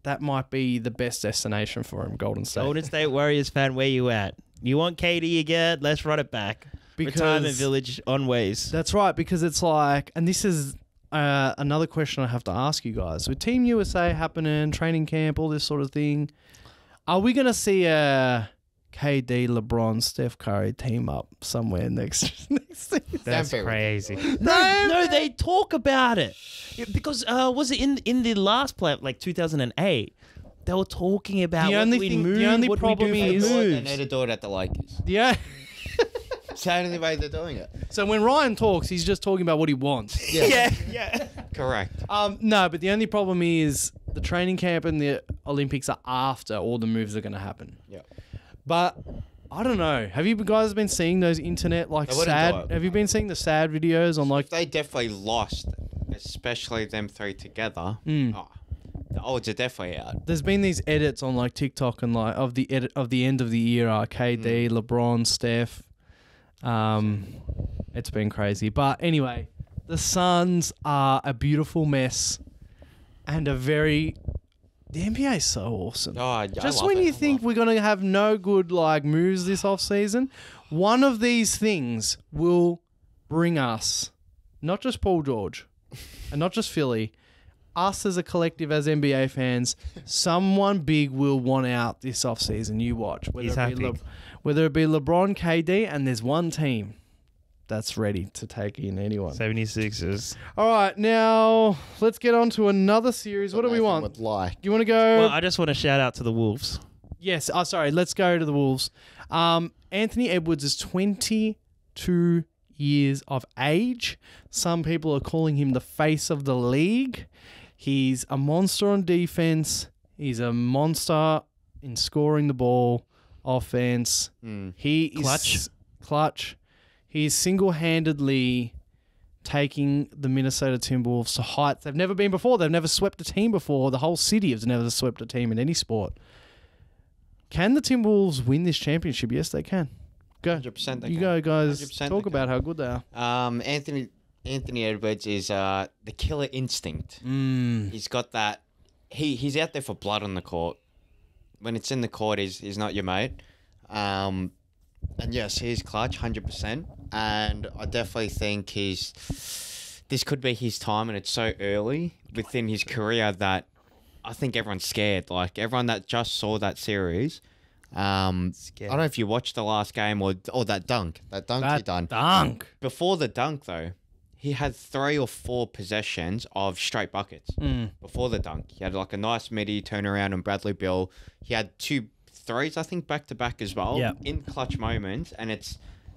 that might be the best destination for him, Golden State. Golden State Warriors fan, where you at? You want KD again? Let's run it back. Retirement village on ways. That's right, because it's like, and this is another question I have to ask you guys. With Team USA happening, training camp, all this sort of thing, are we going to see a KD, LeBron, Steph Curry team up somewhere next season? That's crazy. No, they talk about it. Because was it in the last play, like 2008? They were talking about the only problem is they need to do it at the Lakers. Yeah. It's the only way they're doing it. So when Ryan talks, he's just talking about what he wants. Yeah. Correct. No, but the only problem is the training camp and the Olympics are after all the moves are going to happen. Yeah. But I don't know. Have you guys been seeing those internet sad? Have you been seeing the sad videos on like? They definitely lost, especially them three together. Oh, the odds are definitely out. There's been these edits on like TikTok and like of the end of the era. KD, LeBron, Steph. It's been crazy. But anyway, the Suns are a beautiful mess and the NBA is so awesome. Oh, just when you think we're going to have no good like moves this offseason, one of these things will bring us, not just Paul George and not just Philly, us as a collective, as NBA fans, someone big will want out this offseason. You watch. Whether it be LeBron, KD, and there's one team that's ready to take in anyone. 76ers. All right, now let's get on to another series. What do we want? You want to go? Well, I just want to shout out to the Wolves. Yes. Oh, sorry. Let's go to the Wolves. Anthony Edwards is 22 years of age. Some people are calling him the face of the league. He's a monster on defense. He's a monster in scoring the ball, offense. He is clutch. He's single-handedly taking the Minnesota Timberwolves to heights they've never been before. They've never swept a team before. The whole city has never swept a team in any sport. Can the Timberwolves win this championship? Yes, they can. Go. 100% they you can. go, guys. Talk about how good they are. Anthony Edwards is the killer instinct. He's got that. He's out there for blood on the court. When it's in the court, he's not your mate. And yes, he's clutch, 100%. And I definitely think this could be his time, and it's so early within his career that I think everyone's scared. Like everyone that just saw that series. I don't know if you watched the last game or that dunk. That dunk he done. Dunk. Before the dunk though, he had 3 or 4 possessions of straight buckets. Before the dunk, he had like a nice midi turnaround on Bradley Beal. He had 2 threes, I think, back to back as well. In clutch moments, and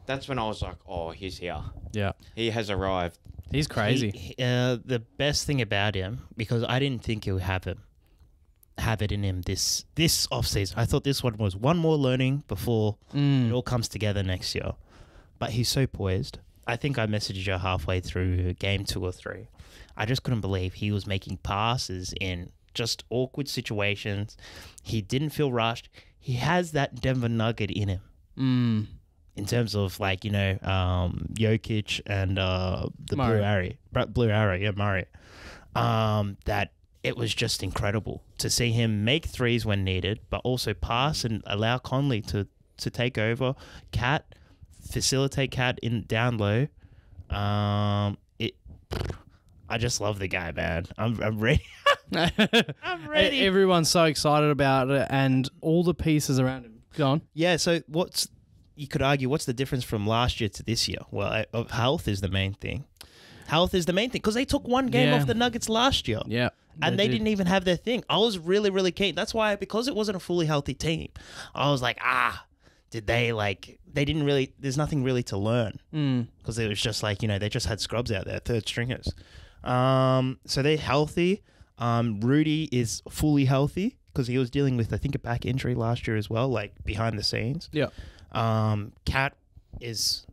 that's when I was like, oh, he's here. Yeah, he has arrived. He's crazy. The best thing about him, because I didn't think he would have it in him this offseason. I thought this one was one more learning before it all comes together next year. But he's so poised. I think I messaged you halfway through game 2 or 3. I just couldn't believe he was making passes in just awkward situations. He didn't feel rushed. He has that Denver Nugget in him. in terms of like, Jokic and the Murray. Blue Arrow, Murray. That it was just incredible to see him make threes when needed, but also pass and allow Conley to take over. Facilitate Cat in down low. I just love the guy, man. I'm ready. I'm ready. Everyone's so excited about it, and all the pieces around him. Go on. Yeah. So you could argue what's the difference from last year to this year? Well, health is the main thing. Health is the main thing because they took one game off the Nuggets last year. Yeah. And they didn't even have their thing. I was really, really keen. That's why, because it wasn't a fully healthy team, I was like, did they didn't really, there's nothing really to learn. Because it was just like, they just had scrubs out there, third stringers. So they're healthy. Rudy is fully healthy because he was dealing with, I think, a back injury last year as well, like behind the scenes. Yeah. Cat is...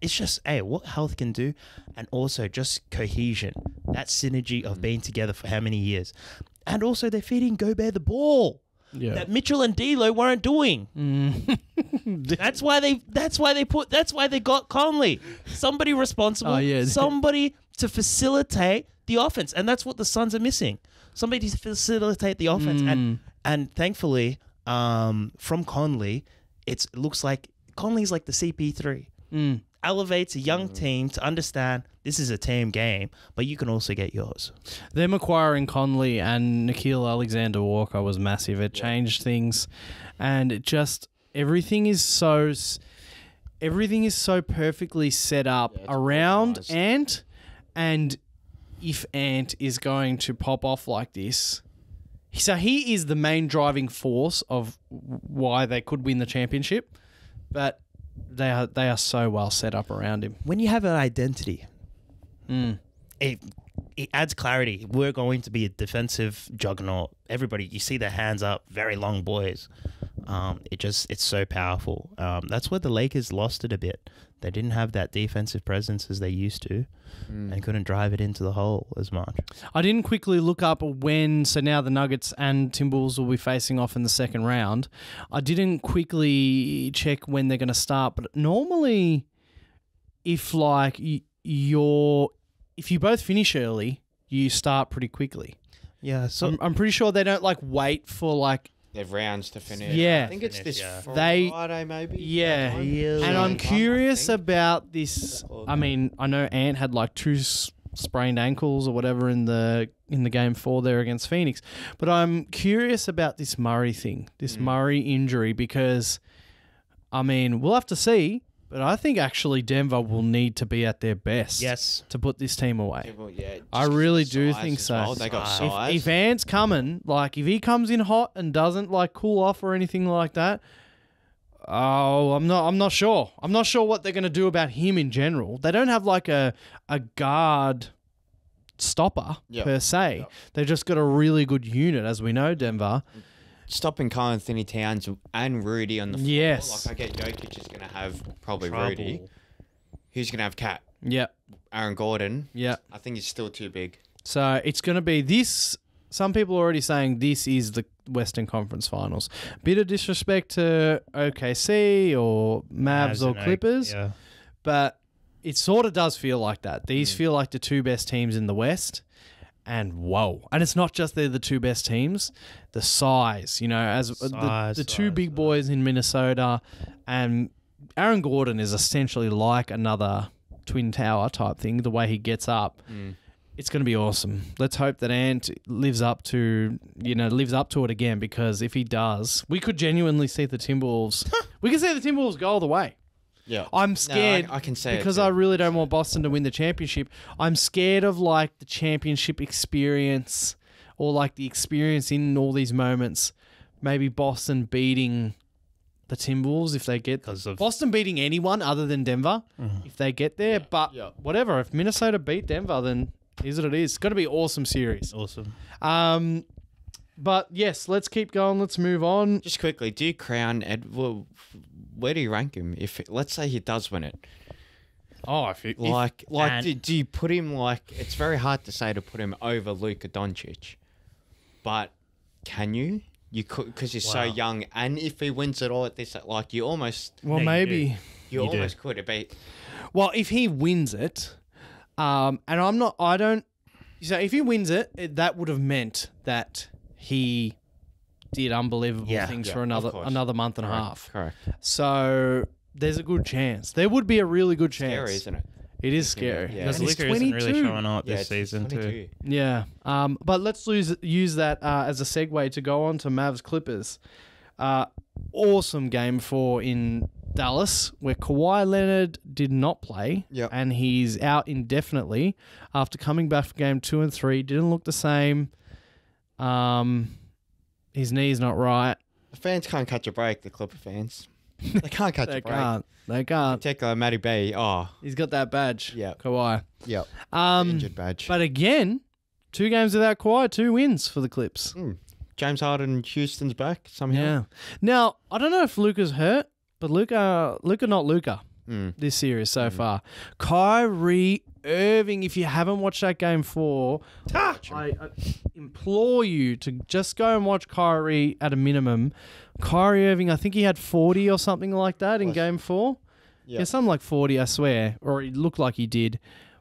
it's just, what health can do, and also just cohesion, that synergy of being together for how many years, and also they're feeding Gobert the ball that Mitchell and D'Lo weren't doing. That's why they got Conley, somebody responsible, somebody to facilitate the offense, and that's what the Suns are missing. Somebody to facilitate the offense, and thankfully, from Conley, it looks like Conley's like the CP3. Elevates a young team to understand this is a team game, but you can also get yours. Them acquiring Conley and Nikhil Alexander-Walker was massive. It changed things, and it just everything is so perfectly set up around Ant, and if Ant is going to pop off like this, so he is the main driving force of why they could win the championship, but they are so well set up around him. When you have an identity, it adds clarity. We're going to be a defensive juggernaut. Everybody, you see their hands up, very long boys. It's so powerful. That's where the Lakers lost it a bit. They didn't have that defensive presence as they used to, and couldn't drive it into the hole as much. I didn't quickly look up so now the Nuggets and Timberwolves will be facing off in the second round. I didn't quickly check when they're going to start, but normally if you both finish early, you start pretty quickly. Yeah, so I'm pretty sure they don't wait for they have rounds to finish. Yeah. I think it's this Friday maybe. Yeah. And I'm curious about this. I mean, I know Ant had 2 sprained ankles or whatever in the game 4 there against Phoenix, but I'm curious about this Murray thing, this Murray injury, because I mean, we'll have to see. But I think actually Denver will need to be at their best to put this team away. I really do think so. Well. They got size. If Ant's coming, if he comes in hot and doesn't cool off or anything like that, I'm not sure. I'm not sure what they're going to do about him in general. They don't have a guard stopper per se. They've just got a really good unit, as we know, Denver. Stopping Karl Anthony Towns and Rudy on the floor. Yes. I get Jokic is going to have probably Trouble. Rudy. Who's going to have Cat? Yep. Aaron Gordon. Yeah. I think he's still too big. So it's going to be this. Some people are already saying this is the Western Conference Finals. Bit of disrespect to OKC or Mavs or Clippers, but it sort of does feel like that. These feel like the 2 best teams in the West. And whoa. And it's not just they're the 2 best teams. The size, the 2 big boys in Minnesota, and Aaron Gordon is essentially like another Twin Tower type thing, the way he gets up. It's going to be awesome. Let's hope that Ant lives up to it again, because if he does, we could genuinely see the Timberwolves. We can see the Timberwolves go all the way. Yeah, I'm scared. No, I can say because it I really don't want Boston to win the championship. I'm scared of the championship experience, or the experience in all these moments. Maybe Boston beating the Timberwolves if they get Boston beating anyone other than Denver if they get there. But whatever, if Minnesota beat Denver, then is what it is. It's going to be an awesome series. Awesome. But yes, let's keep going. Let's move on. Just quickly, do you crown where do you rank him? Let's say he does win it. Oh, do you put him it's very hard to say to put him over Luka Doncic, but can you? You could, because he's so young, and if he wins it all at this, like you almost. Well, maybe you almost could be. Well, if he wins it, and I'm not, I don't. So if he wins it, that would have meant that he did unbelievable things for another month and a half. Correct. So there's a good chance. There would be a really good chance. Scary, isn't it? It is scary. Yeah. Because Luka isn't really showing up this season 22. Too. Yeah. But let's use that as a segue to go on to Mavs Clippers. Awesome game 4 in Dallas, where Kawhi Leonard did not play, and he's out indefinitely after coming back for game 2 and 3. Didn't look the same. His knee's not right. The fans can't catch a break, the Clipper fans. They can't catch a break. They can't. Particularly Matty B. Oh. He's got that badge. Yeah. Kawhi. Yep. Injured badge. But again, 2 games without Kawhi, 2 wins for the Clips. James Harden, Houston's back somehow. Yeah. Now, I don't know if Luka's hurt, but Luka not Luka this series so far. Kyrie Irving, if you haven't watched that game 4, I implore you to just go and watch Kyrie at a minimum. Kyrie Irving, I think he had 40 or something like that in game 4. Yeah, something like 40, I swear. Or it looked like he did.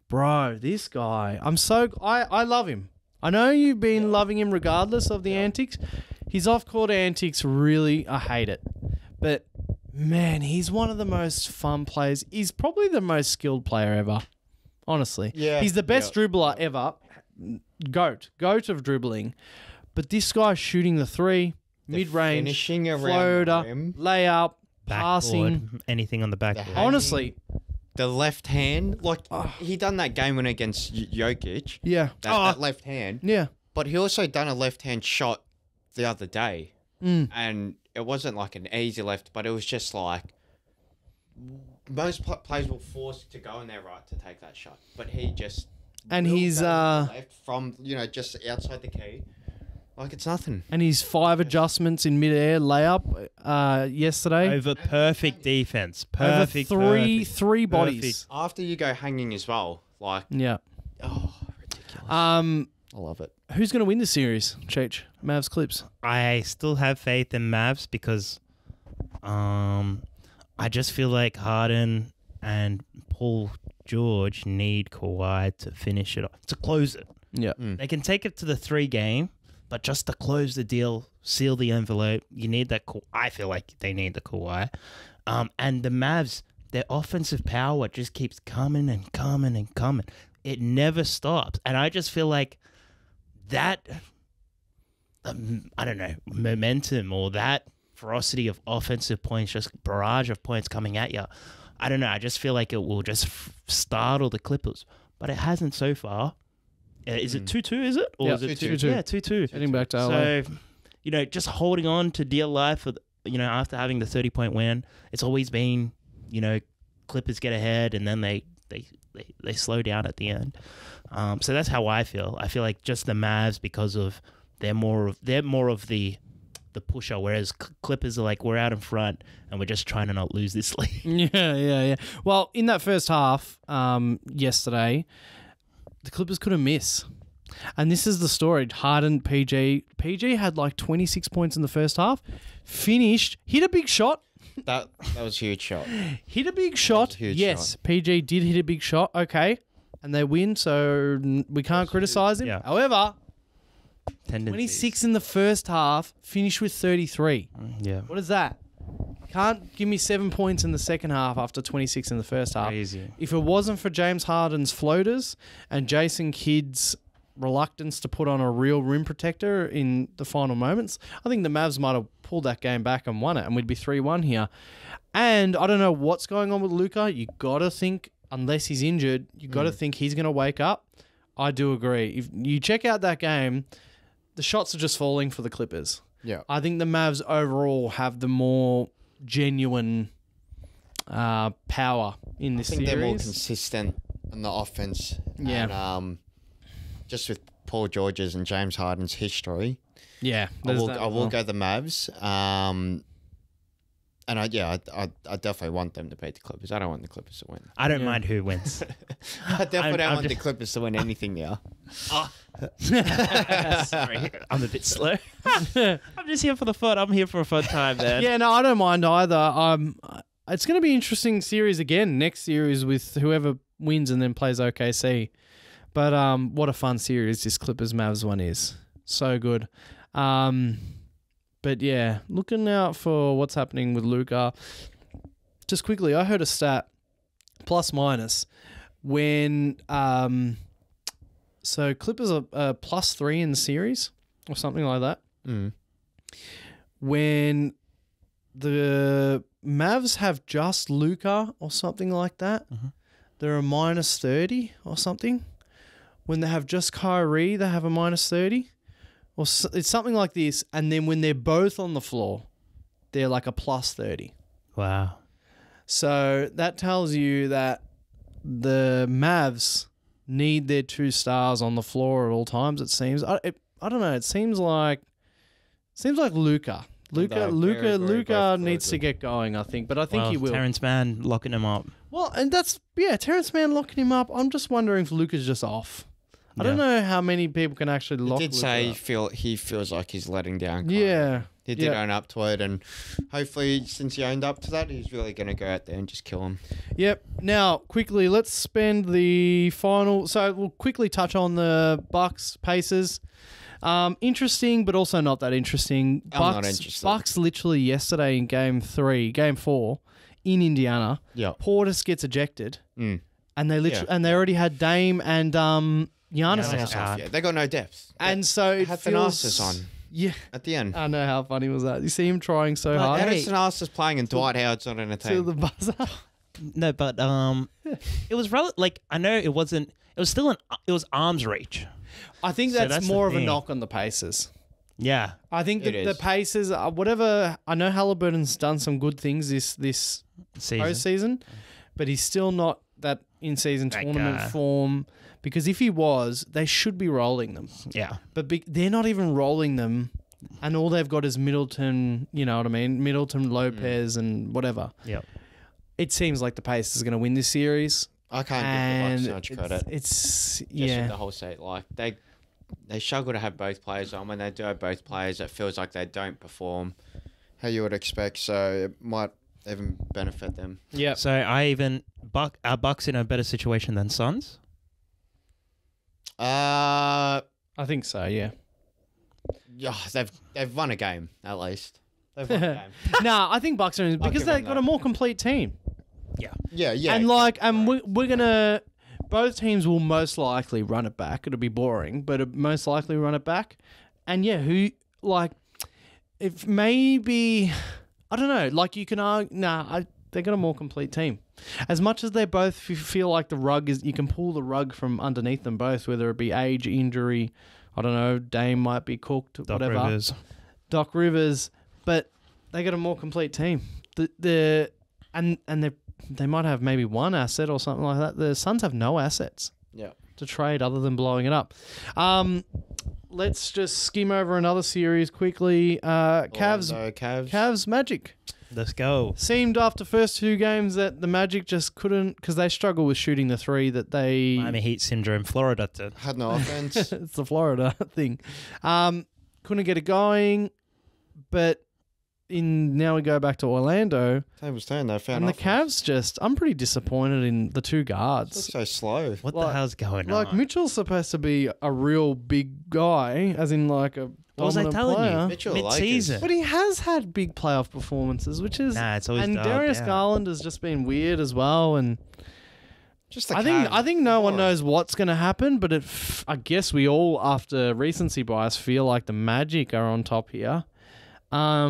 Bro, this guy, I love him. I know you've been loving him regardless of the antics. His off-court antics, really, I hate it. But, man, he's one of the most fun players. He's probably the most skilled player ever, honestly. Yeah. He's the best dribbler ever. Goat of dribbling. But this guy's shooting the 3, mid-range, finishing floater, layup, passing. Anything on the backboard. Honestly. The left hand, he done that game winner against Jokic. Yeah. That left hand. Yeah. But he also done a left hand shot the other day. And it wasn't like an easy left, but it was just like most players were forced to go in there right to take that shot. But he just he's left from just outside the key. Like it's nothing. And his 5 adjustments in mid-air layup yesterday. Over perfect defense. Perfect. Over three bodies. After you go hanging as well. Like ridiculous. I love it. Who's going to win the series, Cheech? Mavs Clips. I still have faith in Mavs because I just feel like Harden and Paul George need Kawhi to finish it off, to close it. Yeah. They can take it to the 3 game. But just to close the deal, seal the envelope, you need that. I feel like they need the Kawhi. And the Mavs, their offensive power just keeps coming and coming and coming. It never stops. And I just feel like that, momentum or that ferocity of offensive points, just barrage of points coming at you. I don't know. I just feel like it will just startle the Clippers. But it hasn't so far. Is it 2-2, is it? Or is it 2-2? Yeah, 2-2. Heading back to LA. So, just holding on to dear life, after having the 30-point win, it's always been, Clippers get ahead and then they slow down at the end. So that's how I feel. I feel like just the Mavs, because of they're more of the pusher, whereas Clippers are like, we're out in front and we're just trying to not lose this league. Yeah. Well, in that first half yesterday, the Clippers couldn't miss. And this is the story. Harden, PG had like 26 points in the first half. Finished, hit a big shot. That was a huge shot. Hit a big shot. Yes, shot. PG did hit a big shot. Okay. And they win, so we can't criticize him. Yeah. However, 26 in the first half, finished with 33. Yeah. What is that? Can't give me 7 points in the second half after 26 in the first half. Crazy. If it wasn't for James Harden's floaters and Jason Kidd's reluctance to put on a real rim protector in the final moments, I think the Mavs might have pulled that game back and won it, and we'd be 3-1 here. And I don't know what's going on with Luka. You got to think, unless he's injured, you got to think he's going to wake up. I do agree. If you check out that game, the shots are just falling for the Clippers. Yeah. I think the Mavs overall have the more genuine power in this series. I think they're more consistent on the offense. Yeah. And, just with Paul George's and James Harden's history. Yeah. I will go the Mavs. And I definitely want them to beat the Clippers. I don't want the Clippers to win. I don't mind who wins. I definitely don't want the Clippers to win anything now. Sorry, I'm a bit slow. I'm just here for the fun. I'm here for a fun time, man. Yeah, no, I don't mind either. It's going to be an interesting series again, next series with whoever wins and then plays OKC. But what a fun series this Clippers Mavs one is. So good. But yeah, looking out for what's happening with Luka. Just quickly, I heard a stat, plus minus, when so Clippers are +3 in the series or something like that. Mm. When the Mavs have just Luka or something like that, they're a -30 or something. When they have just Kyrie, they have a -30. Or it's something like this. And then when they're both on the floor, they're like a +30. Wow. So that tells you that the Mavs need their 2 stars on the floor at all times, it seems. I don't know. It seems like Luka. Luka needs to get going, I think. But I think he will. Terrence Mann locking him up. Well, and Terrence Mann locking him up. I'm just wondering if Luka's just off. I don't know how many people can actually lock Luka up. He feels like he's letting down Kyrie. Yeah. He did own up to it, and hopefully, since he owned up to that, he's really going to go out there and just kill him. Yep. Now, quickly, let's spend the final... So, we'll quickly touch on the Bucks, Pacers. Interesting, but also not that interesting. I'm not interested. Bucks literally yesterday in Game 4, in Indiana, Portis gets ejected, and they already had Dame and Giannis out. Yeah, they got no depth. And so it had feels... Thanasis on. Yeah. At the end. I know, how funny was that? You see him trying so hard. Thanasis playing and Dwight Howard's not in a team. To the buzzer. No, but it was I know it wasn't. It was still it was arm's reach. I think that's more of a knock on the Pacers. Yeah, I think the Pacers, whatever. I know Halliburton's done some good things this postseason, but he's still not that in-season tournament form. Because if he was, they should be rolling them. Yeah. But they're not even rolling them, and all they've got is Middleton, you know what I mean? Middleton, Lopez, and whatever. Yeah. It seems like the Pacers are going to win this series. I can't give the Bucks much credit. It's just with the whole set. Like, they struggle to have both players on. When they do have both players, it feels like they don't perform how you would expect, so it might even benefit them. Yeah. So are Bucks in a better situation than Suns? I think so, yeah. Yeah, they've won a game at least. They've won a game. No, I think Bucks are in because they've got a more complete team. Yeah. And we're gonna. Both teams will most likely run it back. It'll be boring, but it'll most likely run it back. And if maybe I don't know. Like you can argue, they got a more complete team. As much as they both feel like the rug is, you can pull the rug from underneath them both, whether it be age, injury, I don't know, Dame might be cooked, whatever. Doc Rivers, but they got a more complete team. They might have maybe one asset or something like that. The Suns have no assets to trade other than blowing it up. Let's just skim over another series quickly. Cavs Magic. Let's go. Seemed after first 2 games that the Magic just couldn't, because they struggle with shooting the 3 that they... Miami Heat syndrome. Florida had no offense. It's the Florida thing. Couldn't get it going, but now we go back to Orlando. They was saying they found and the Cavs I'm pretty disappointed in the 2 guards. It's so slow. What the hell's going on? Like Mitchell's supposed to be a real big guy, as in like a... What was I telling you? Mitchell Mid-season. But he has had big playoff performances, which is... it's always and Darius Garland has just been weird as well, and... Just the I think no one knows what's going to happen, but I guess we all, after recency bias, feel like the Magic are on top here. I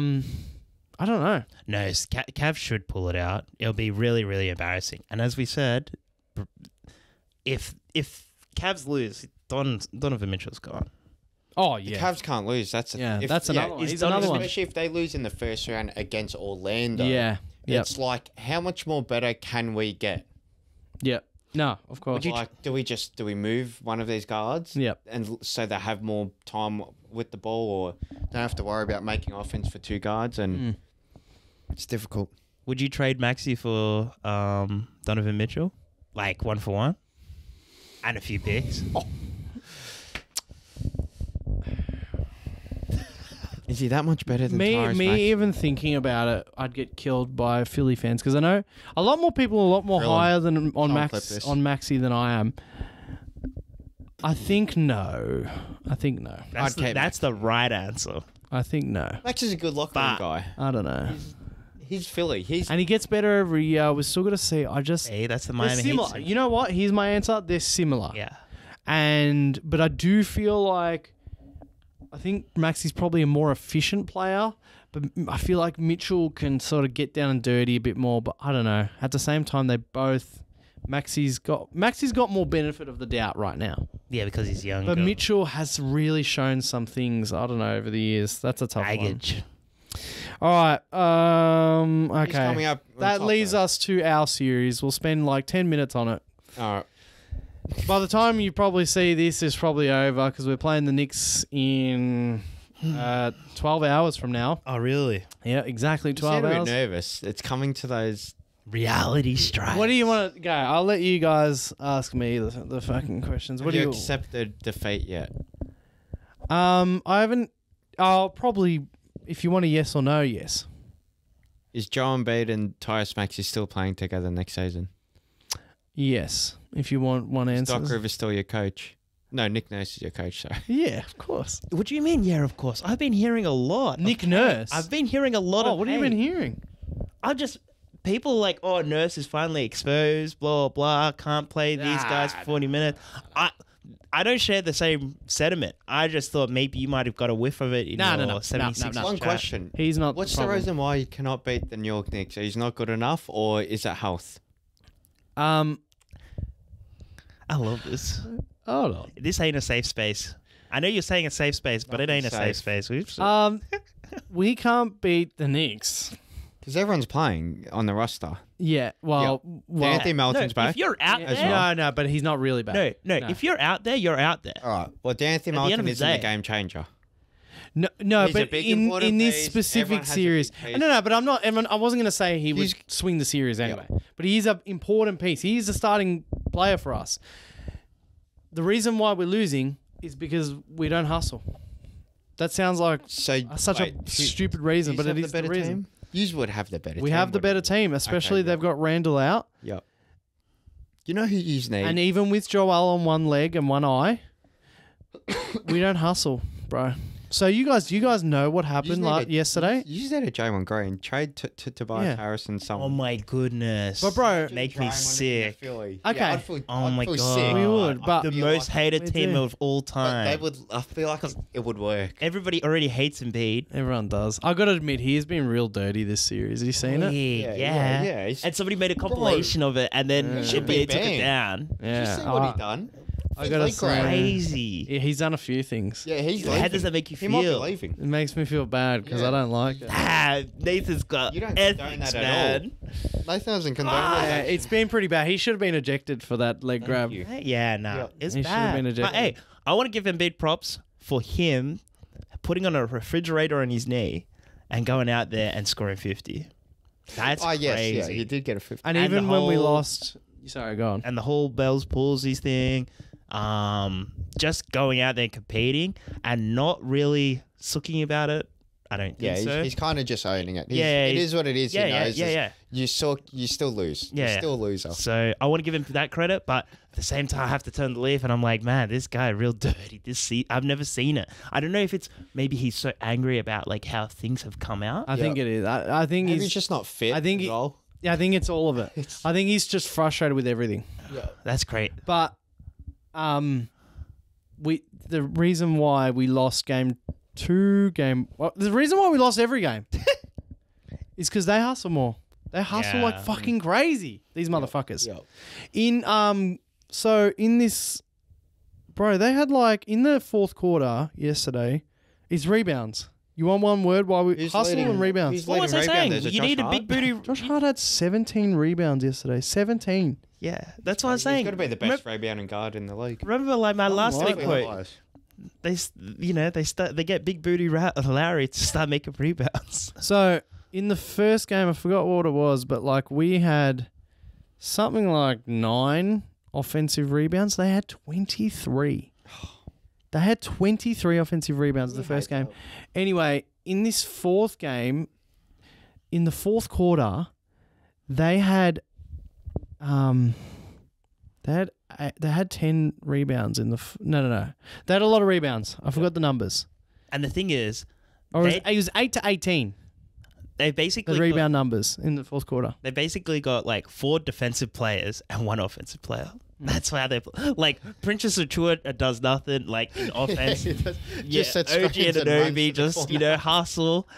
don't know. No, Cavs should pull it out. It'll be really, really embarrassing. And as we said, if Cavs lose, Donovan Mitchell's gone. Oh, yeah. The Cavs can't lose. That's another one. He's another one. Especially if they lose in the first round against Orlando. Yeah. It's like, how much more better can we get? Yeah. No, of course. Do we move one of these guards? Yep. And so they have more time with the ball, or don't have to worry about making offense for 2 guards, and it's difficult. Would you trade Maxey for Donovan Mitchell? Like 1-for-1? And a few picks? Is he that much better than Tyrese me Maxey? even thinking about it, I'd get killed by Philly fans because I know a lot more people are a lot more higher than on Maxey than I am. I think no. That's the right answer. I think no. Max is a good locker room guy. I don't know. He's Philly. And he gets better every year. We're still gonna see. Hey, that's the Miami Heat. Similar. You know what? Here's my answer. They're similar. Yeah. But I do feel like I think Maxey's probably a more efficient player, but I feel like Mitchell can sort of get down and dirty a bit more. But I don't know. At the same time, Maxey's got more benefit of the doubt right now. Yeah, because he's younger. But Mitchell has really shown some things. I don't know over the years. That's a tough one. All right. Okay. He's coming up that leaves us to our series. We'll spend like 10 minutes on it. All right. By the time you probably see this, it's probably over because we're playing the Knicks in 12 hours from now. Oh, really? Yeah, exactly 12 hours. I'm a bit nervous. It's coming to those reality strikes. What do you want to go? I'll let you guys ask me the fucking questions. Have you accepted defeat yet? I haven't. I'll probably, if you want a yes or no, yes. Is Joel Embiid and Tyrese Maxey still playing together next season? Yes, if you want one answer. Doc Rivers still your coach? No, Nick Nurse is your coach, sorry. Yeah, of course. What do you mean, yeah, of course? I've been hearing a lot. Nick Nurse? I've been hearing a lot of what have you been hearing? People are like, oh, Nurse is finally exposed, blah, blah, blah, can't play these guys for 40 minutes. I don't share the same sentiment. I just thought maybe you might have got a whiff of it in your 76. One question. He's not. What's the reason why you cannot beat the New York Knicks? He's not good enough, or is it health? I love this. Oh no. This ain't a safe space. I know you're saying a safe space, but it ain't a safe space. We can't beat the Knicks. Because everyone's playing on the roster. Yeah, well, Anthony Melton's back. If you're out there... No, but he's not really back. No. If you're out there, you're out there. All right. Well, Anthony Melton isn't a game changer. No, but in this specific series... No, but I'm not... I wasn't going to say he would swing the series anyway. Yep. But he is an important piece. He is a starting player for us. The reason why we're losing is because we don't hustle. That sounds like such a stupid reason, but it is the reason. Team? You would have the better team. We have the better team, especially they've got Randall out. Yep. You know who you need? And even with Joel on one leg and one eye, we don't hustle, bro. So you guys know what happened yesterday? You just had a Draymond Green trade to Tobias Harris and someone. Oh my goodness. But bro, make me sick. Okay. Yeah, oh my god. Sick. We would, but the most hated team of all time. I feel like it would work. Everybody already hates Embiid. Everyone does. I got to admit, he has been real dirty this series. Have you seen it? Yeah. And somebody made a compilation of it, and then Embiid took it down. Yeah. Did you see what he done? I gotta say, crazy. Yeah, he's done a few things. Yeah, he's leaving. How does that make you feel? He might be leaving. It makes me feel bad because I don't like it. Nathan's got you don't condone that at all. Nathan doesn't condone that. It's been pretty bad. He should have been ejected for that leg grab. Yeah, no. It's he bad. Should have been ejected. But hey, I want to give Embiid props for him putting on a refrigerator on his knee and going out there and scoring 50. That's crazy. Yeah, he did get a 50. And even when we lost... Sorry, go on. And the whole Bell's palsy thing... just going out there and competing and not really sooking about it. I don't think so. He's kind of just owning it. It is what it is. Yeah. You still lose. Yeah. You're still a loser. So I want to give him that credit, but at the same time, I have to turn the leaf and I'm like, man, this guy real dirty. I've never seen it. I don't know if it's maybe he's so angry about like how things have come out. I think it is. I think he's just not fit. I think I think it's all of it. I think he's just frustrated with everything. Yeah, that's great. But the reason why we lost the reason why we lost every game is because they hustle more. They hustle like fucking crazy. These motherfuckers. Yep. So in this, bro, they had like in the fourth quarter yesterday, it's rebounds. You want one word? Why we hustle and rebounds? What was I saying? You need a big booty. Josh Hart had 17 rebounds yesterday. 17. Yeah, that's what I'm saying. He's got to be the best rebounding guard in the league. Remember, like my last week quote. They get big booty Larry to start making rebounds. So in the first game, I forgot what it was, but like we had something like 9 offensive rebounds. They had 23. They had 23 offensive rebounds in the first game. Anyway, in this fourth game, in the fourth quarter, they had 10 rebounds in the no. They had a lot of rebounds. I forgot the numbers. And the thing is, it was 8 to 18. They basically the rebound numbers in the fourth quarter. They basically got like 4 defensive players and 1 offensive player. That's how they like Princess Achua does nothing like in offense. Just OG Anunoby just hustle.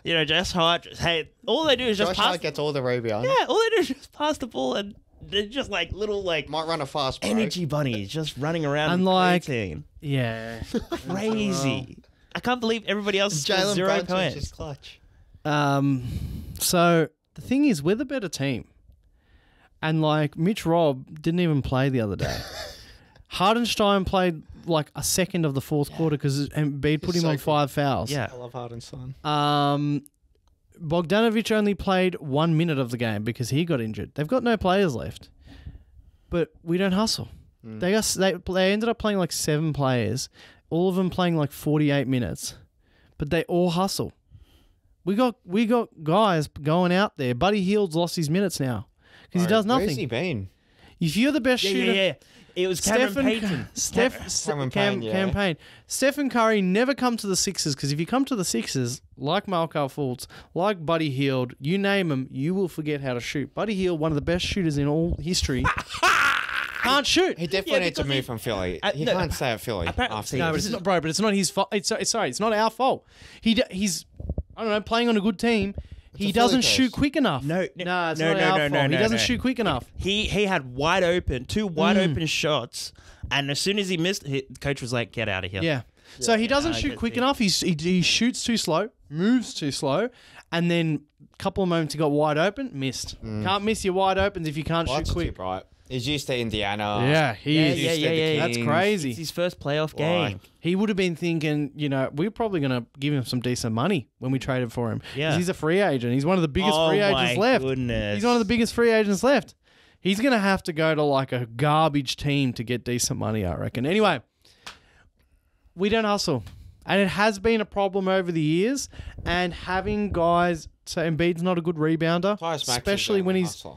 Just hard. Hey, all they do is just pass. Gets all the rebounds. Yeah, all they do is just pass the ball, and they're just like little like might run a fast break. Energy bunnies just running around. And like, team. Yeah, crazy. I can't believe everybody else is 0 points. Just clutch. So the thing is, we're the better team. And like Mitch Robb didn't even play the other day. Hardenstein played like a second of the fourth quarter because Embiid put him on 5 fouls. Yeah, I love Hardenstein. Bogdanovic only played 1 minute of the game because he got injured. They've got no players left, but we don't hustle. They ended up playing like 7 players, all of them playing like 48 minutes, but they all hustle. We got guys going out there. Buddy Hield's lost his minutes now. Because he does nothing. Where's he been? If you're the best shooter... Yeah. It was Cameron Payne. Cameron Payne. Stephen Curry never come to the Sixers because if you come to the Sixers, like Markelle Fultz, like Buddy Hield, you name them, you will forget how to shoot. Buddy Hield, one of the best shooters in all history, can't shoot. He definitely needs to move from Philly. He can't stay at Philly. After no, but it's not, bro. But it's not his fault. Sorry, it's not our fault. He's I don't know, playing on a good team. He doesn't shoot quick enough. No, it's not our fault. He doesn't shoot quick enough. He had two wide open shots, and as soon as he missed, the coach was like, "Get out of here." Yeah. So he doesn't shoot quick enough. He shoots too slow, moves too slow, and then a couple of moments he got wide open, missed. Can't miss your wide opens if you can't shoot quick. Right. He's used to Indiana. Yeah, yeah. That's crazy. It's his first playoff game. He would have been thinking, we're probably going to give him some decent money when we traded for him. Yeah. He's a free agent. He's one of the biggest free agents left. Goodness. He's one of the biggest free agents left. He's going to have to go to like a garbage team to get decent money, I reckon. Anyway, we don't hustle. And it has been a problem over the years. And having guys, so Embiid's not a good rebounder, especially when he's... Hustler.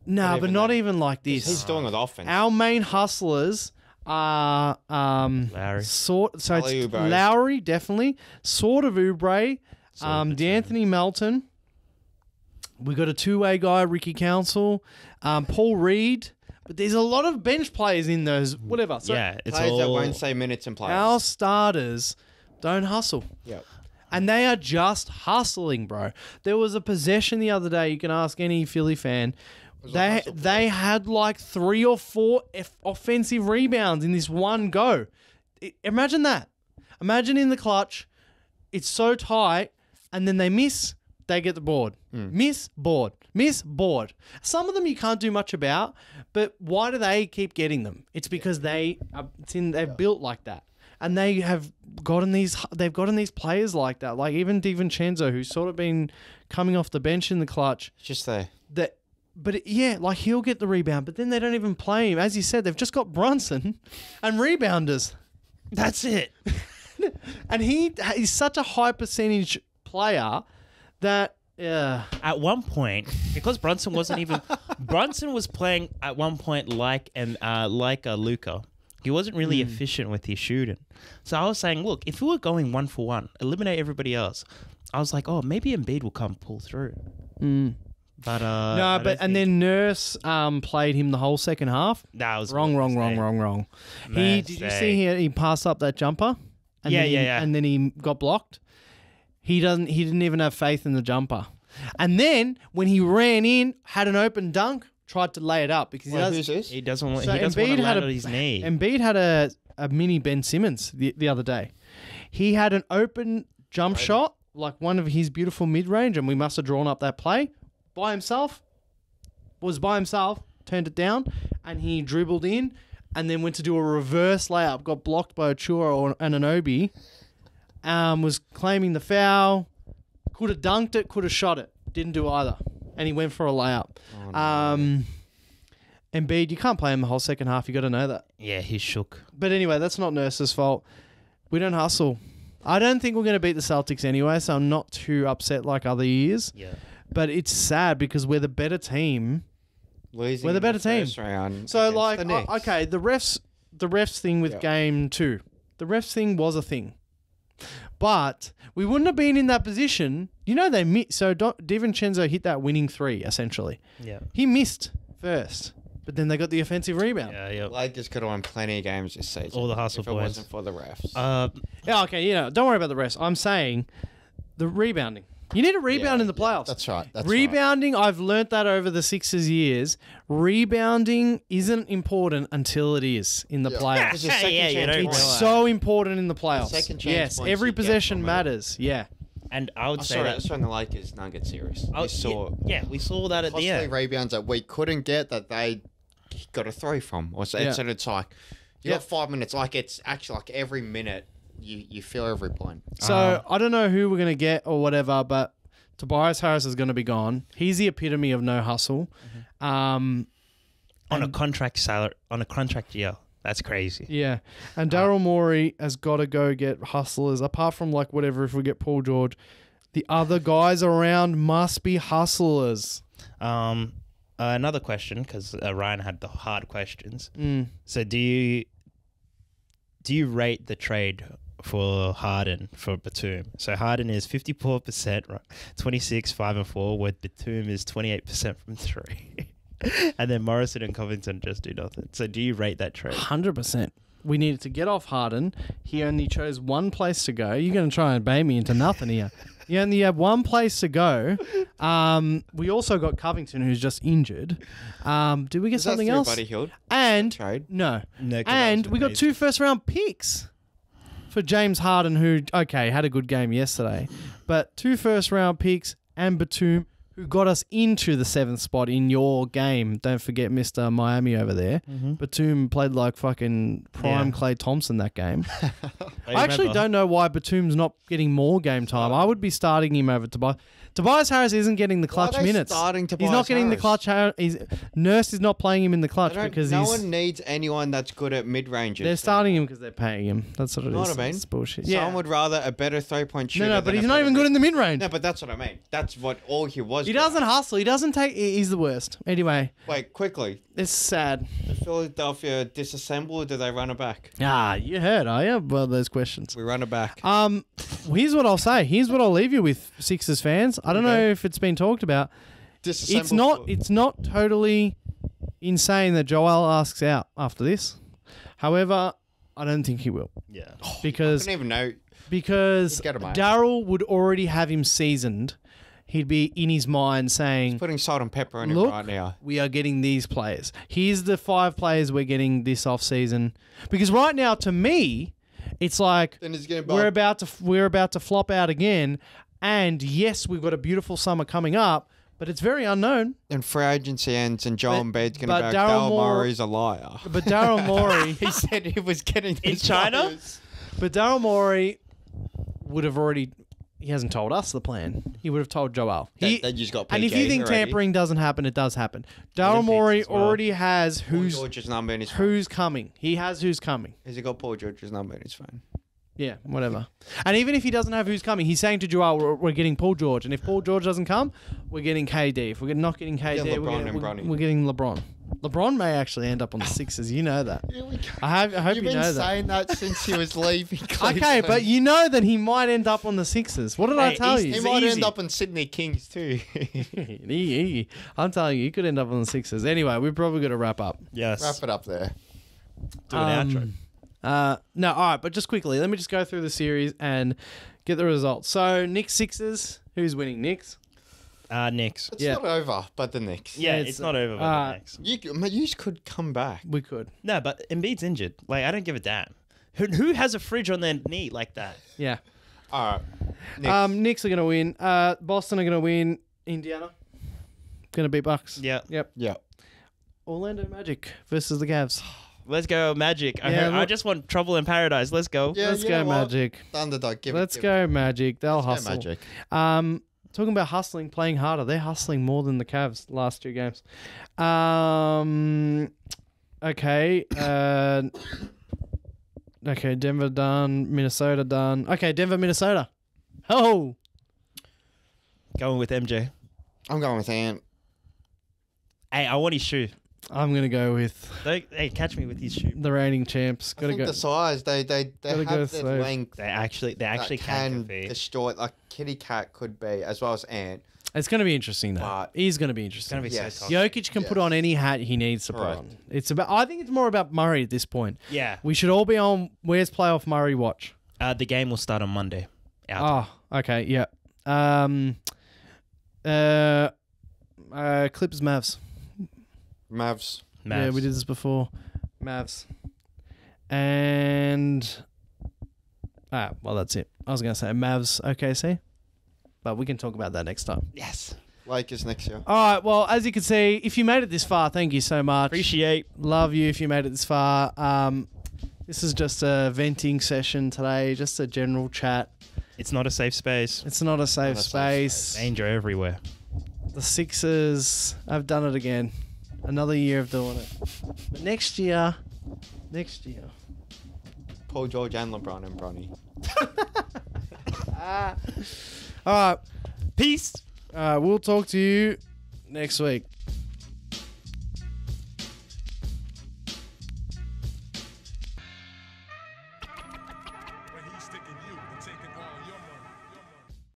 No, but not even like this. He's doing it offense. Our main hustlers are Lowry. It's Lowry, definitely. Sort of Oubre, D'Anthony Melton. We got a 2-way guy, Ricky Council, Paul Reed. But there's a lot of bench players in those. Whatever. So it's players that won't say minutes and players. Our starters don't hustle. Yep. And they are just hustling, bro. There was a possession the other day. You can ask any Philly fan. They had like 3 or 4 offensive rebounds in this one go. Imagine that. Imagine in the clutch, it's so tight, and then they miss, they get the board. Miss, board. Miss, board. Some of them you can't do much about, but why do they keep getting them? It's because they're built like that. And they've gotten these players like that. Like even DiVincenzo, who's sort of been coming off the bench in the clutch. Just there. But like he'll get the rebound, but then they don't even play him. As you said, they've just got Brunson and rebounders. That's it. And he's such a high percentage player that at one point, because Brunson wasn't even Brunson was playing at one point like a Luka. He wasn't really efficient with his shooting. So I was saying, look, if we were going 1-for-1, eliminate everybody else. I was like, oh, maybe Embiid will come pull through. But then Nurse played him the whole second half. That was wrong. Did you see he passed up that jumper? And And then he got blocked. He didn't even have faith in the jumper. And then when he ran in, had an open dunk, tried to lay it up because he doesn't want to land on his knee. Embiid had a mini Ben Simmons the other day. He had an open jump shot, like one of his beautiful mid-range, and we must have drawn up that play. By himself, turned it down, and he dribbled in and then went to do a reverse layup, got blocked by Achua or Anunoby, was claiming the foul, could have dunked it, could have shot it, didn't do either, and he went for a layup. Embiid, you can't play him the whole second half, you got to know that. Yeah, he's shook. But anyway, that's not Nurse's fault. We don't hustle. I don't think we're going to beat the Celtics anyway, so I'm not too upset like other years. Yeah. But it's sad because we're the better team. We're the better team. So like, okay, the refs thing with game 2. The refs thing was a thing. But we wouldn't have been in that position. You know, they missed. So DiVincenzo hit that winning 3, essentially. Yeah. He missed first, but then they got the offensive rebound. Yeah. Lakers could have won plenty of games this season. All the hustle if points. it wasn't for the refs. Yeah, okay, don't worry about the refs. I'm saying the rebounding. You need a rebound in the playoffs. That's right. Rebounding, I've learnt that over the Sixers years. Rebounding isn't important until it is in the playoffs. It's so important in the playoffs. Yes, every possession matters. Yeah. And I would say that's when the Lakers Nuggets series. We saw that at the end. Rebounds that we couldn't get that they got a throw from. Or so it's like you got 5 minutes. Like it's actually like every minute. You feel every point. So I don't know who we're going to get or whatever, but Tobias Harris is going to be gone. He's the epitome of no hustle. On a contract year. That's crazy. Yeah. And Daryl Morey has got to go get hustlers. Apart from like whatever, if we get Paul George, the other guys around must be hustlers. Another question, because Ryan had the hard questions. So do you rate the trade for Harden for Batum? So Harden is 54%, right? 26, 5 and 4, where Batum is 28% from 3. And then Morrison and Covington just do nothing. So do you rate that trade? 100%. We needed to get off Harden. He only chose one place to go. You're going to try and bait me into nothing here. You only have one place to go. We also got Covington, who's just injured. Did we get something else? Buddy Hield? And trade? No. And we got 2 first-round picks for James Harden, who had a good game yesterday, but 2 first-round picks and Batum, who got us into the 7th spot in your game. Don't forget Mr. Miami over there. Batum played like fucking prime Klay Thompson that game. I actually don't know why Batum's not getting more game time. I would be starting him over Tobias. Tobias Harris isn't getting the clutch minutes. He's not getting the clutch. Nurse is not playing him in the clutch because no one needs anyone that's good at mid-ranges. They're starting him because they're paying him. That's what it is. You know what I mean? It's bullshit. Someone would rather a better 3-point shooter. No, but he's not even good in the mid-range. No, but that's what I mean. That's what all he was. He doesn't hustle. He doesn't take. He's the worst. Anyway. Wait, quickly. It's sad. Did Philadelphia disassemble or do they run it back? You heard, are you? Well, those questions. We run it back. Here's what I'll say. Here's what I'll leave you with, Sixers fans. I don't know if it's been talked about. It's not totally insane that Joel asks out after this. However, I don't think he will. Yeah. Because I don't even know. Because Daryl would already have him seasoned. He'd be in his mind saying, he's putting salt and pepper in it right now. We are getting these players. Here's the 5 players we're getting this offseason. Because right now, to me, it's like we're about to flop out again. And yes, we've got a beautiful summer coming up, but it's very unknown. And free agency ends and Joel Embiid's going to be like, Daryl Morey's a liar. But Daryl Morey... he said he was getting in China? Players. But Daryl Morey would have already... He hasn't told us the plan. He would have told Joel. They just got PK and if you think tampering doesn't happen, it does happen. Daryl Morey already has who's number in his phone. Who's coming. He has who's coming. Has he got Paul George's number in his phone? Yeah, whatever. And even if he doesn't have who's coming, he's saying to Joel, we're getting Paul George. And if Paul George doesn't come, we're getting KD. If we're not getting KD, we're getting LeBron. LeBron may actually end up on the Sixers. You know that. I hope you know that. You've been saying that since he was leaving Cleveland. Okay, but you know that he might end up on the Sixers. What did I tell you? He might end up on Sydney Kings too. I'm telling you, he could end up on the Sixers. Anyway, we're probably going to wrap up. Yes. Wrap it up there. Do an outro. No, all right, but just quickly, let me just go through the series and get the results. So, Knicks Sixers, who's winning? Knicks? Knicks. It's not over, but the Knicks. Yeah, it's not over, but the Knicks. You could come back. We could. No, but Embiid's injured. Like, I don't give a damn. Who has a fridge on their knee like that? Yeah. All right. Knicks are going to win. Boston are going to win. Indiana going to beat Bucks. Yeah. Yep. Orlando Magic versus the Cavs. Let's go Magic. I just want trouble in paradise. Let's go. Yeah, let's go Magic. Underdog. Let's go Magic. They'll hustle. Go Magic. Talking about hustling, playing harder. They're hustling more than the Cavs last 2 games. Okay. Okay, Denver done. Minnesota done. Okay, Denver, Minnesota. Oh. Going with MJ. I'm going with Ant. Hey, I want his shoe. I'm going to go with... Hey, catch me with his shoe. The reigning champs. I think the size, they have go the safe. length. They actually can be. Destroy, like Kitty Cat could be, as well as Ant. It's going to be interesting, though. But He's going to be interesting. It's going to be so tough. Jokic can put on any hat he needs to put on. I think it's more about Murray at this point. Yeah. We should all be on Where's Playoff Murray watch. The game will start on Monday. Okay, yeah. Clippers, Mavs. Mavs. Yeah, we did this before. Mavs. And... well, that's it. I was going to say Mavs, OKC. But we can talk about that next time. Yes. Lakers next year. All right, well, as you can see, if you made it this far, thank you so much. Appreciate. Love you if you made it this far. This is just a venting session today, just a general chat. It's not a safe space. It's not a safe space. Danger everywhere. The Sixers, I've done it again. Another year of doing it. But next year. Paul George and LeBron and Bronny. All right. Peace. We'll talk to you next week.